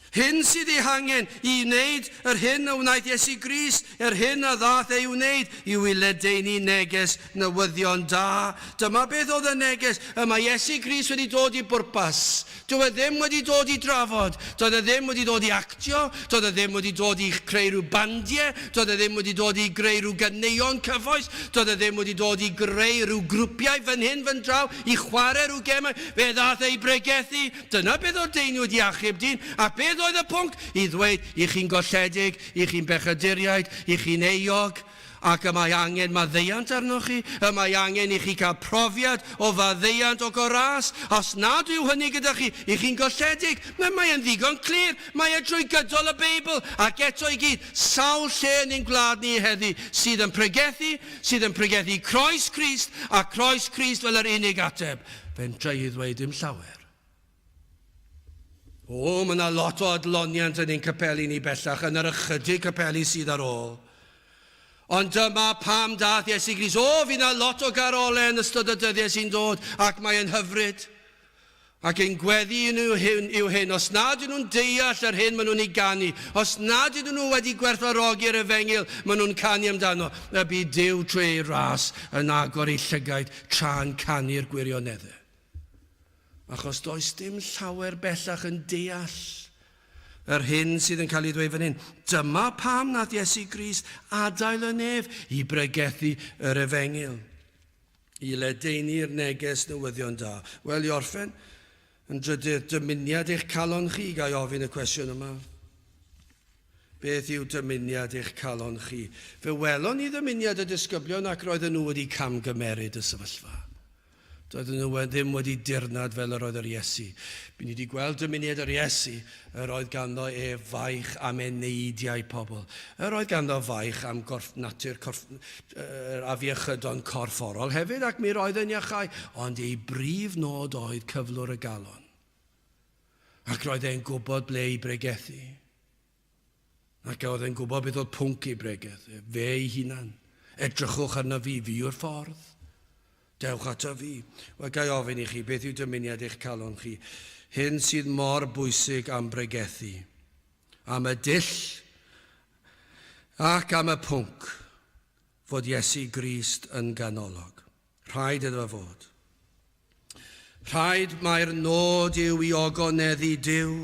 Hyn sydd ei hangen i wneud yr hyn a wnaeth Iesu Grist, yr hyn a ddath ei wneud, yw i ledaenu neges newyddion da. Dyma beth oedd y neges, mae Iesu Grist wedi dod i bwrpas. Dyw e ddim wedi dod i drafod, doedd e ddim wedi dod i actio, doedd e ddim wedi dod i creu rhyw bandiau, doedd e ddim wedi dod i greu rhyw ganeuon cyfoes, doedd e ddim wedi dod i greu rhyw grwpiau fan hyn fan draw, i chwarae rhyw gemau, fe ddath ei bregethu. Dyna beth oedd deiniwyd i achub dyn, a beth oedd y pwnc? I ddweud, i chi'n golledig, i chi'n bechaduriaid, i chi'n euog, ac y mae angen maddeiant arnoch chi, y mae angen i chi cael profiad o faddeiant o goras. Os nad yw hynny gyda chi, i chi'n golledig, mae e'n ddigon clir, mae e drwy gydol y Beibl, ac eto i gyd, sawl lle yn ein gwlad ni heddi, sydd yn pregethu croes Crist, a croes Crist fel yr unig ateb. Fe'n trai i ddweud dim llawer. Mae yna lot o adloniant yn ein capeli ni bellach, yn yr ychydig capeli sydd ar ôl. Ond dyma pam dath Iesu Grist. Fydd yna lot o garolau yn ystod y dyddiau sy'n dod, ac mae'n hyfryd. Ac ein gweddi yw hyn, os nad ydyn nhw'n deall yr hyn maen nhw'n ei ganu, os nad ydyn nhw wedi gwerthfawrogi'r Efengil maen nhw'n canu amdano, y bydd Dyw trwy ei ras yn agor ei llygaid tra'n canu'r gwirioneddau. Achos does dim llawer bellach yn deall yr hyn sydd yn cael ei ddweud fan hyn. Dyma pam nath Iesu Grist adael y nef i bregethu yr Efengil, i ledeinu'r neges newyddion da. Wel, i orffen, yn drydydd, dymuniad eich calon chi, gai ofyn y cwestiwn yma. Beth yw dymuniad eich calon chi? Fe welon ni dymuniad y disgyblion ac roedden nhw wedi camgymeryd y sefyllfa. Doedden nhw ddim wedi dirnad fel yr oedd yr Iesu. Bu'n ni wedi gweld dymuniad yr Iesu, yr oedd ganddo faich am eneidiau pobl. Yr oedd ganddo faich am afiechydon corfforol hefyd, ac mi roedd yn iachau, ond ei brif nod oedd cyflwr y galon. Ac roedd e'n gwybod ble i bregethu. Ac oedd e'n gwybod beth oedd pwnc i bregethu. Fe ei hunan. Edrychwch arno fi yw'r ffordd. Dewch ato fi. Wel, gai ofyn i chi, beth yw dymuniad eich calon chi? Hyn sydd mor bwysig am bregethu, am y dull ac am y pwnc, fod Iesu Grist yn ganolog. Rhaid iddo fod. Rhaid mae'r nod yw i ogoneddu Dyw,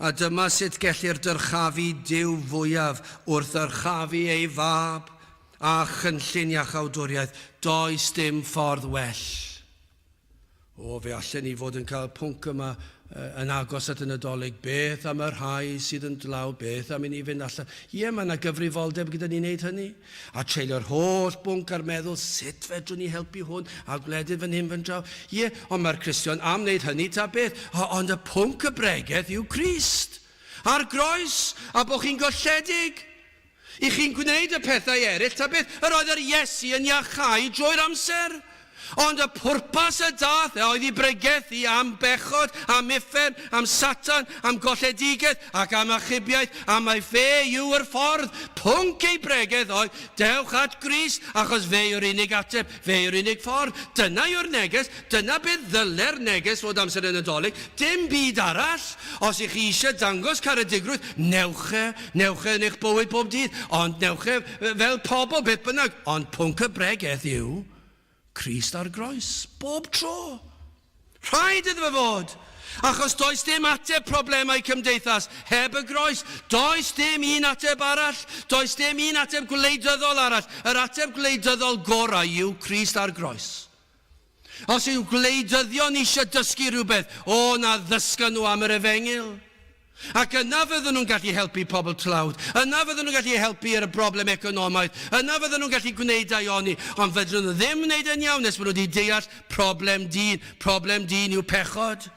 a dyma sut gellir dyrchafu Dyw fwyaf wrth dyrchafu ei fab, a chynllun iachawdwriaeth, does dim ffordd well. Fe allan ni fod yn cael pwnc yma yn agos at y Nadolig, beth am yr rhai sydd yn dlaw, beth am i ni fynd allan. Ie, mae yna gyfrifoldeb gyda ni wneud hynny. A treulio'r holl bwnc ar meddwl, sut fedrwn ni helpu hwn, a gwledydd fan hyn fan draw. Ie, ond mae'r Cristion am wneud hynny ta beth. Ond y pwnc y bregeth yw Crist. A'r groes, a bod chi'n golledig. I chi'n gwneud y pethau eraill ta beth. Yr oedd yr Iesu yn iachau drwy'r amser. Ond y pwrpas y daeth oedd i bregethu am bechod, am uffern, am Satan, am golledigaeth ac am achubiaeth, a mae fe yw'r ffordd. Pwnc ei bregeth oedd, dewch at Crist, achos fe yw'r unig ateb, fe yw'r unig ffordd. Dyna yw'r neges, dyna beth ddyle'r neges fod amser yn Nadolig, dim byd arall. Os ych chi eisiau dangos caredigrwydd, newch yn eich bywyd bob dydd, ond newch fel pobl beth bynnag, ond pwnc y bregeth yw Crist ar groes, bob tro. Rhaid iddo fe fod. Achos does dim ateb problemau cymdeithas heb y groes. Does dim un ateb arall. Does dim un ateb gwleidyddol arall. Yr ateb gwleidyddol gorau yw Crist ar groes. Os yw gwleidyddion eisiau dysgu rhywbeth, na ddysgu nhw am yr Efengil. Ac yna fydden nhw'n gallu helpu pobl tlawd. Yna fydden nhw'n gallu helpu ar y broblem economaidd. Yna fydden nhw'n gallu gwneud aioni. Ond fydden nhw ddim wneud yn iawn nes bod nhw wedi deall problem dyn. Problem dyn yw pechod.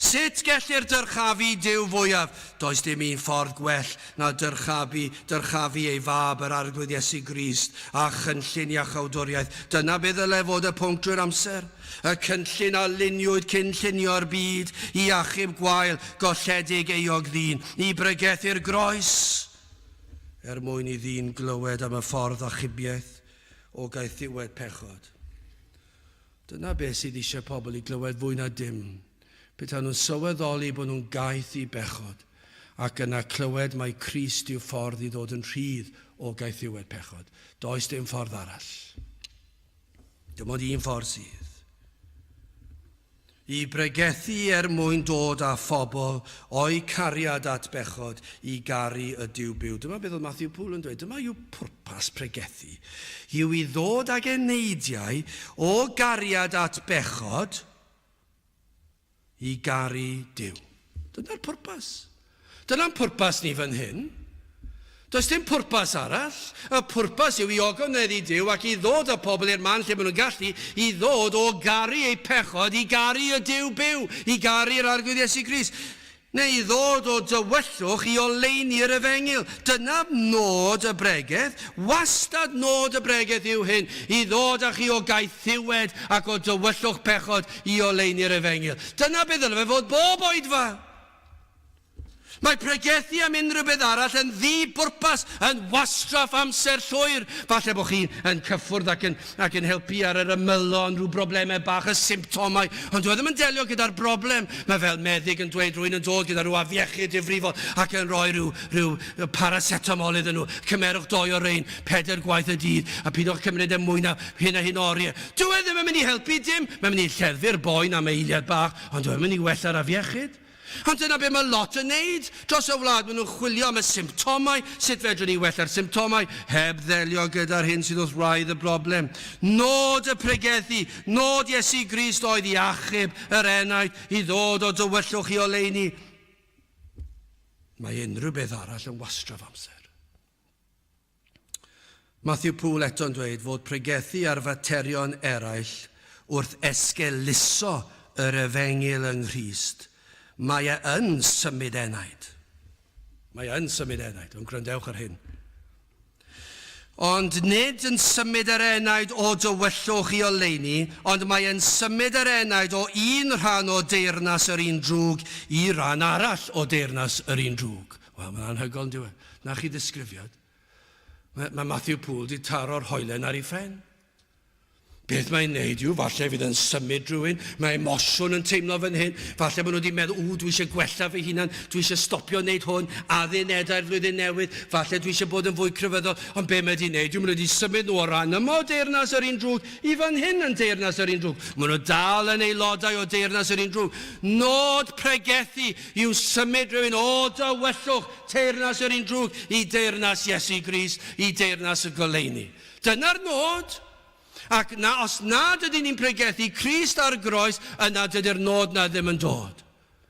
Sut gellir dyrchafu Duw fwyaf? Does dim un ffordd gwell na dyrchafu ei fab yr arglwydd Iesu Grist a chynllun iachawdwriaeth. Dyna beth ddyle fod y pwnc drwy'r amser. Y cynllun a luniwyd cynllunio'r byd i achub gwael, golledig eog ddyn, i bregethu'r groes, mwyn i ddyn glywed am y ffordd achubiaeth o gaethiwed pechod. Dyna beth sydd eisiau pobl i glywed fwy na dim. Bydden nhw'n sylweddoli bod nhw'n gaeth i bechod, ac yna clywed mae Crist yw ffordd i ddod yn rhydd o gaethiwed pechod. Does dim ffordd arall. Dim ond un ffordd sydd. I bregethu mwyn dod â phobl o'i cariad at bechod i garu y Duw byw. Dyma beth oedd Matthew Poole yn dweud. Dyma yw pwrpas pregethu. Yw i ddod ag eneidiau o gariad at bechod i garu Duw. Dyna'r pwrpas. Dyna'n pwrpas ni fan hyn. Does dim pwrpas arall. Y pwrpas yw i ogoneddu Duw ac i ddod â pobl i'r man lle maen nhw'n gallu i ddod o garu ei pechod i garu y Duw byw, i garu'r arglwydd Iesu Grist. Neu i ddod o dywyllwch i oleini'r Efengil. Dyna nod y bregeth, wastad nod y bregeth yw hyn, i ddod â chi o gaethiwed ac o dywyllwch pechod i oleini'r Efengil. Dyna beth ddyle fe fod bob oedfa. Mae pregethu am unrhyw beth arall yn ddi-bwrpas, yn wastraff amser llwyr. Falle bod chi'n cyffwrdd ac yn helpu ar yr ymylon, rhyw broblemau bach, y symptomau. Ond dwi ddim yn delio gyda'r broblem. Mae fel meddyg yn dweud rwy'n yn dod gyda rhyw afiechyd difrifol ac yn rhoi rhyw paracetamol iddyn nhw. Cymerwch 2 o rein, 4 gwaith y dydd, a pidwch cymryd mwy na hyn a hyn oriau. Dwi ddim yn mynd i helpu dim. Mae'n mynd i lleddfu'r boen am eiliad bach, ond dwi ddim yn mynd i wella'r afiechyd. Ond dyna beth mae lot yn neud. Dros y wlad, maen nhw'n chwilio am y symptomau, sut fedrwn ni wella'r symptomau, heb ddelio gyda'r hyn sydd wrth wraidd y broblem. Nod y pregethu, nod Iesu Grist oedd i achub yr enaid, i ddod o dywyllwch i oleini. Mae unrhyw beth arall yn wastraff amser. Matthew Poole eto'n dweud fod pregethu ar faterion eraill wrth esgeluso yr Efengil yng Nghrist. Mae yn symud enaid. Mae yn symud enaid, ond gwrandewch ar hyn. Ond nid yn symud yr enaid o dywyllwch i oleini, ond mae yn symud yr enaid o un rhan o deyrnas yr un drwg i ran arall o deyrnas yr un drwg. Wel, mae'n anhygoel yn diwedd. Na chi ddisgrifiad. Mae Matthew Poole di taro'r hoelen ar ei phen. Beth mae'n neud yw, falle fydd yn symud rhywun, mae emosiwn yn teimlo fan hyn, falle maen nhw wedi meddwl, dwi eisiau gwella fy hunan, dwi eisiau stopio wneud hwn, addunedau'r flwyddyn newydd, falle dwi eisiau bod yn fwy crefyddol, ond be mae wedi neud yw, maen nhw wedi symud nhw o ran yma o deyrnas yr un drwg, i fan hyn yn deyrnas yr un drwg. Maen nhw dal yn aelodau o deyrnas yr un drwg. Nod pregethu yw symud rhywun o dywyllwch deyrnas yr un drwg i deyrnas Iesu Grist, i deyrnas y goleini. Dyna'r nod. Ac os nad ydyn ni'n pregethu Crist ar groes, yna dydy'r nod na ddim yn dod.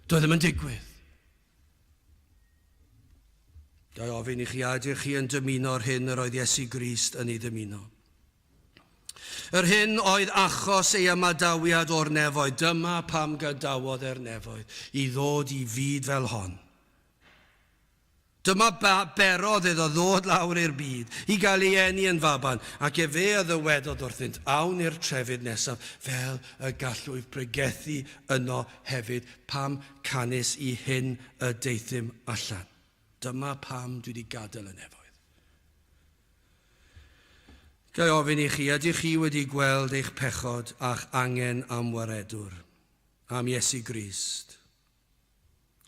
Doedd ddim yn digwydd. Gai ofyn I chi ydych chi yn dymuno'r hyn yr oedd Iesu Grist yn ei dymuno. Yr hyn oedd achos ei ymadawiad o'r nefoedd, dyma pam gadawodd nefoedd, I ddod I fyd fel hon. Dyma berodd iddo ddod lawr i'r byd, I gael ei eni yn faban, ac fe a ddywedodd wrthynt, awn i'r trefyd nesaf, fel y gallwyf pregethu yno hefyd, pam canis I hyn y deithim allan. Dyma pam dwi wedi gadael y nefoedd. Gai ofyn I chi, ydych chi wedi gweld eich pechod a'ch angen am waredwr, am Iesu Grist?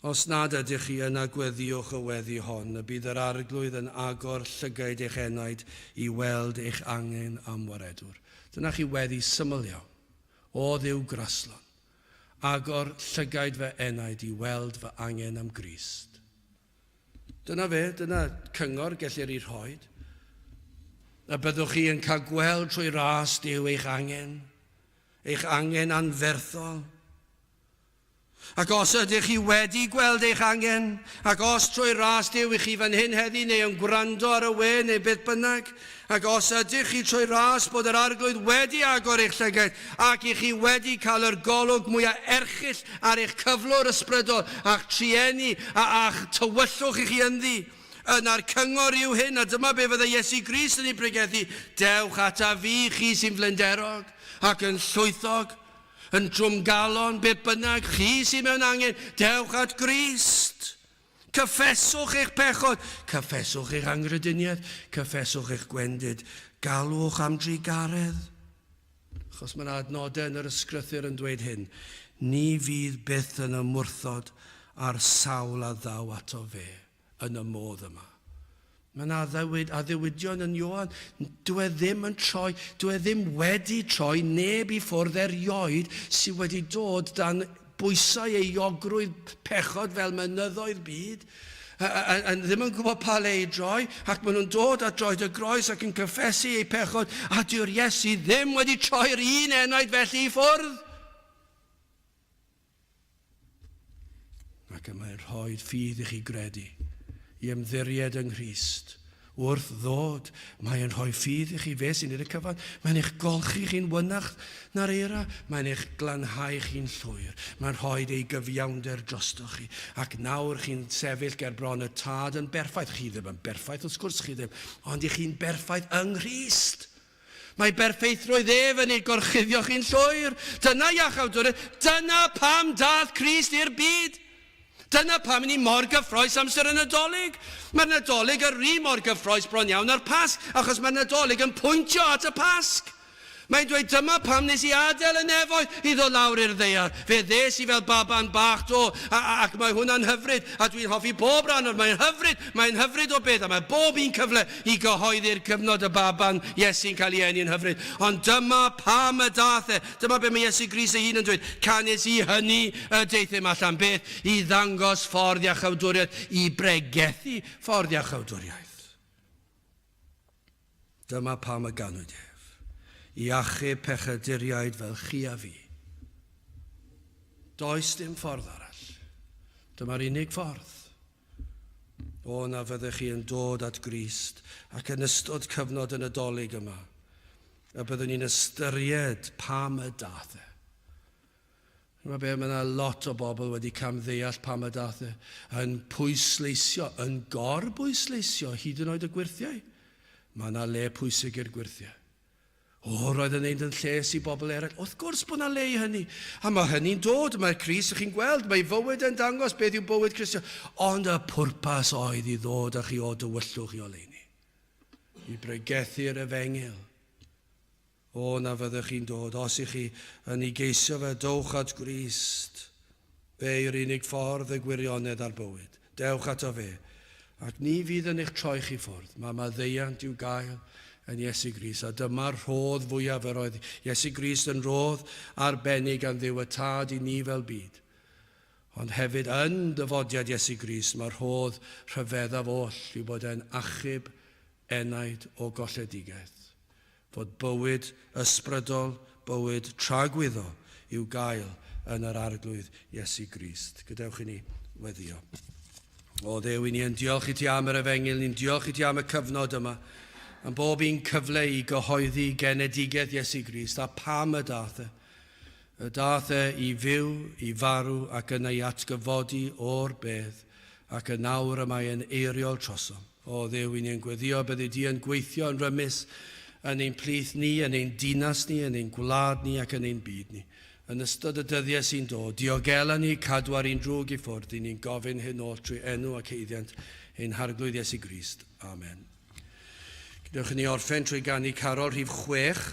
Os nad ydych chi yna gweddiwch y weddi hon, y bydd yr arglwydd yn agor llygaid eich enaid I weld eich angen am waredwr. Dyna chi weddi syml iawn, o ddiw graslon. Agor llygaid fy enaid I weld fy angen am Grist. Dyna fe, dyna cyngor gellir I rhoi. A byddwch chi yn cael gweld trwy ras Duw eich angen anferthol. Ac os ydych chi wedi gweld eich angen, ac os trwy ras Duw I chi fan hyn heddi neu yn gwrando ar y we neu beth bynnag, ac os ydych chi trwy ras bod yr arglwydd wedi agor eich llygaid, ac I chi wedi cael yr golwg mwyaf erchyll ar eich cyflwr ysbrydol, a'ch trieni a'ch tywyllwch I chi ynddi, yna'r cyngor yw hyn, a dyma be fydde Iesu Grist yn ei pregethu, dewch ata fi chi sy'n flenderog ac yn llwythog, yn drwmgalon, beth bynnag, chi sy'n mewn angen, dewch at Grist. Cyffeswch eich pechod, cyffeswch eich angrydiniaeth, cyffeswch eich gwendid, galwch am drigaredd. Achos mae'n adnodau yn yr ysgrythyr yn dweud hyn, ni fydd byth yn ymwrthod ar sawl a ddaw ato fe yn y modd yma. Mae'n addewidion yn Ioan, dwi ddim wedi troi neb I ffwrdd erioed sydd wedi dod dan bwysau ei iogrwydd pechod fel mynyddoedd byd, a ddim yn gwybod pa le I droi, ac maen nhw'n dod at droed y groes ac yn cyffesu ei pechod, a dyw'r Iesu ddim wedi troi'r un enaid felly I ffwrdd. Ac mae'n rhoi ffydd I chi gredu, I ymddiried yng Nghrist. Wrth ddod, mae'n rhoi ffydd I chi fe sy'n i'r cyfan. Mae'n eich golchi chi'n wynach na'r era. Mae'n eich glanhau chi'n llwyr. Mae'n rhoi ei gyfiawnder drostoch chi. Ac nawr chi'n sefyll ger bron y tad yn berffaith. Chi ddim yn berffaith, wrth gwrs chi ddim. Ond chi'n berffaith yng Nghrist. Mae berffeithrwydd yn ei gorchuddio chi'n llwyr. Dyna iachawdwr, dyna pam daeth Crist i'r byd. Dyna pam ni mor gyffroes amser y Nadolig. Mae'r Nadolig yr un mor gyffroes bron iawn ar Pasg, achos mae'r Nadolig yn pwyntio at y Pasg. Mae'n dweud dyma pam nes I adael y nefoedd I ddod lawr i'r ddaear. Fe ddes I fel baban bach do, ac mae hwnna'n hyfryd, a dwi'n hoffi bob rhan o'r mae'n hyfryd o beth, a mae bob un cyfle I gyhoeddi'r cyfnod y baban Iesu'n cael ei eni'n hyfryd. Ond dyma pam y daeth dyma be mae Iesu Grist ei hun yn dweud, canis I hynny y deithim allan beth, I ddangos ffordd iachawdwriaeth, I bregethu ffordd iachawdwriaeth. Dyma pam y ganwyd I achub pechaduriaid fel chi a fi. Does dim ffordd arall. Dyma'r unig ffordd. O na fyddech chi yn dod at Grist ac yn ystod cyfnod y Nadolig yma. A byddwn ni'n ystyried pam y daeth Mae yna lot o bobl wedi camddeall pam y daeth yn pwysleisio, yn gorbwysleisio hyd yn oed y gwirthiau. Mae yna le pwysig i'r gwirthiau. Roedd yn neud yn lles I bobl eraill. Wrth gwrs bod yna le I hynny. A mae hynny'n dod, mae'r Crist chi'n gweld, mae fywyd yn dangos beth yw bywyd Cristio. Ond y pwrpas oedd I ddod â chi o dywyllwch I oleuni. I bregethu'r efengil. O na fyddech chi'n dod, os I chi yn ei geisio fe, dowch at Grist. Fe yw'r unig ffordd y gwirionedd ar bywyd. Dewch ato fe. Ac ni fydd yn eich troi chi ffwrdd. Mae maddeuant i'w gael yn Iesu Grist, a dyma'r rhodd fwyaf yr oedd. Iesu Grist yn rhodd arbennig gan ddiw y tad I ni fel byd. Ond hefyd yn dyfodiad Iesu Grist, mae'r rhodd rhyfeddaf oll I bod e'n achub enaid o golledigaeth. fod bywyd ysbrydol, bywyd tragwyddo i'w gael yn yr arglwydd Iesu Grist. Gadewch i ni weddio. O Dduw, i ni yn diolch i ti am yr efengil, ni'n diolch i ti am y cyfnod yma, am bob un cyfle i gyhoeddi genedigaeth Iesu Grist, a pam y daeth e. Y daeth e i fyw, i farw, ac yna i atgyfodi o'r bedd, ac y nawr yma yn eiriol trosom. O Dduw, i ni'n gweddio byddi di yn gweithio yn rymus yn ein plith ni, yn ein dinas ni, yn ein gwlad ni ac yn ein byd ni. Yn ystod y dyddiau sy'n dod, diogela ni cadw ar un drwg i ffwrdd, i ni'n gofyn hyn oll trwy enw ac eiddiant ein harglwydd Iesu Grist. Amen. Gydewch i ni orffen trwy ganu Carol rhif 6.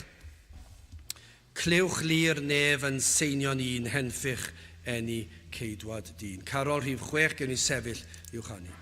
Clywch lir nef yn seinion un henffych enni ceidwad dyn. Carol rhif 6 gewn ni sefyll i'w chanu.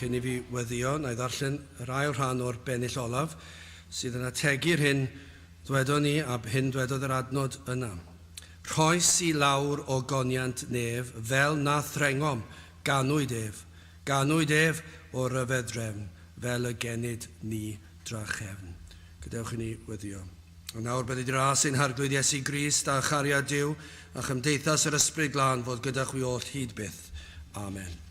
Cyn i fi weddio, na i ddarllen yr ail rhan o'r bennill olaf, sydd yn ategu'r hyn ddwedon ni a hyn dwedodd yr adnod yna. Rhoes i lawr o goniant nef fel na threngom, ganwyd ef o ryfedd drefn, fel y genid ni drachefn. Gadewch i ni weddio. A nawr byddi di ras ein harglwydd Iesu Grist a chariad Duw a chymdeithas yr ysbryd glân fod gyda chwi oll hyd byth. Amen.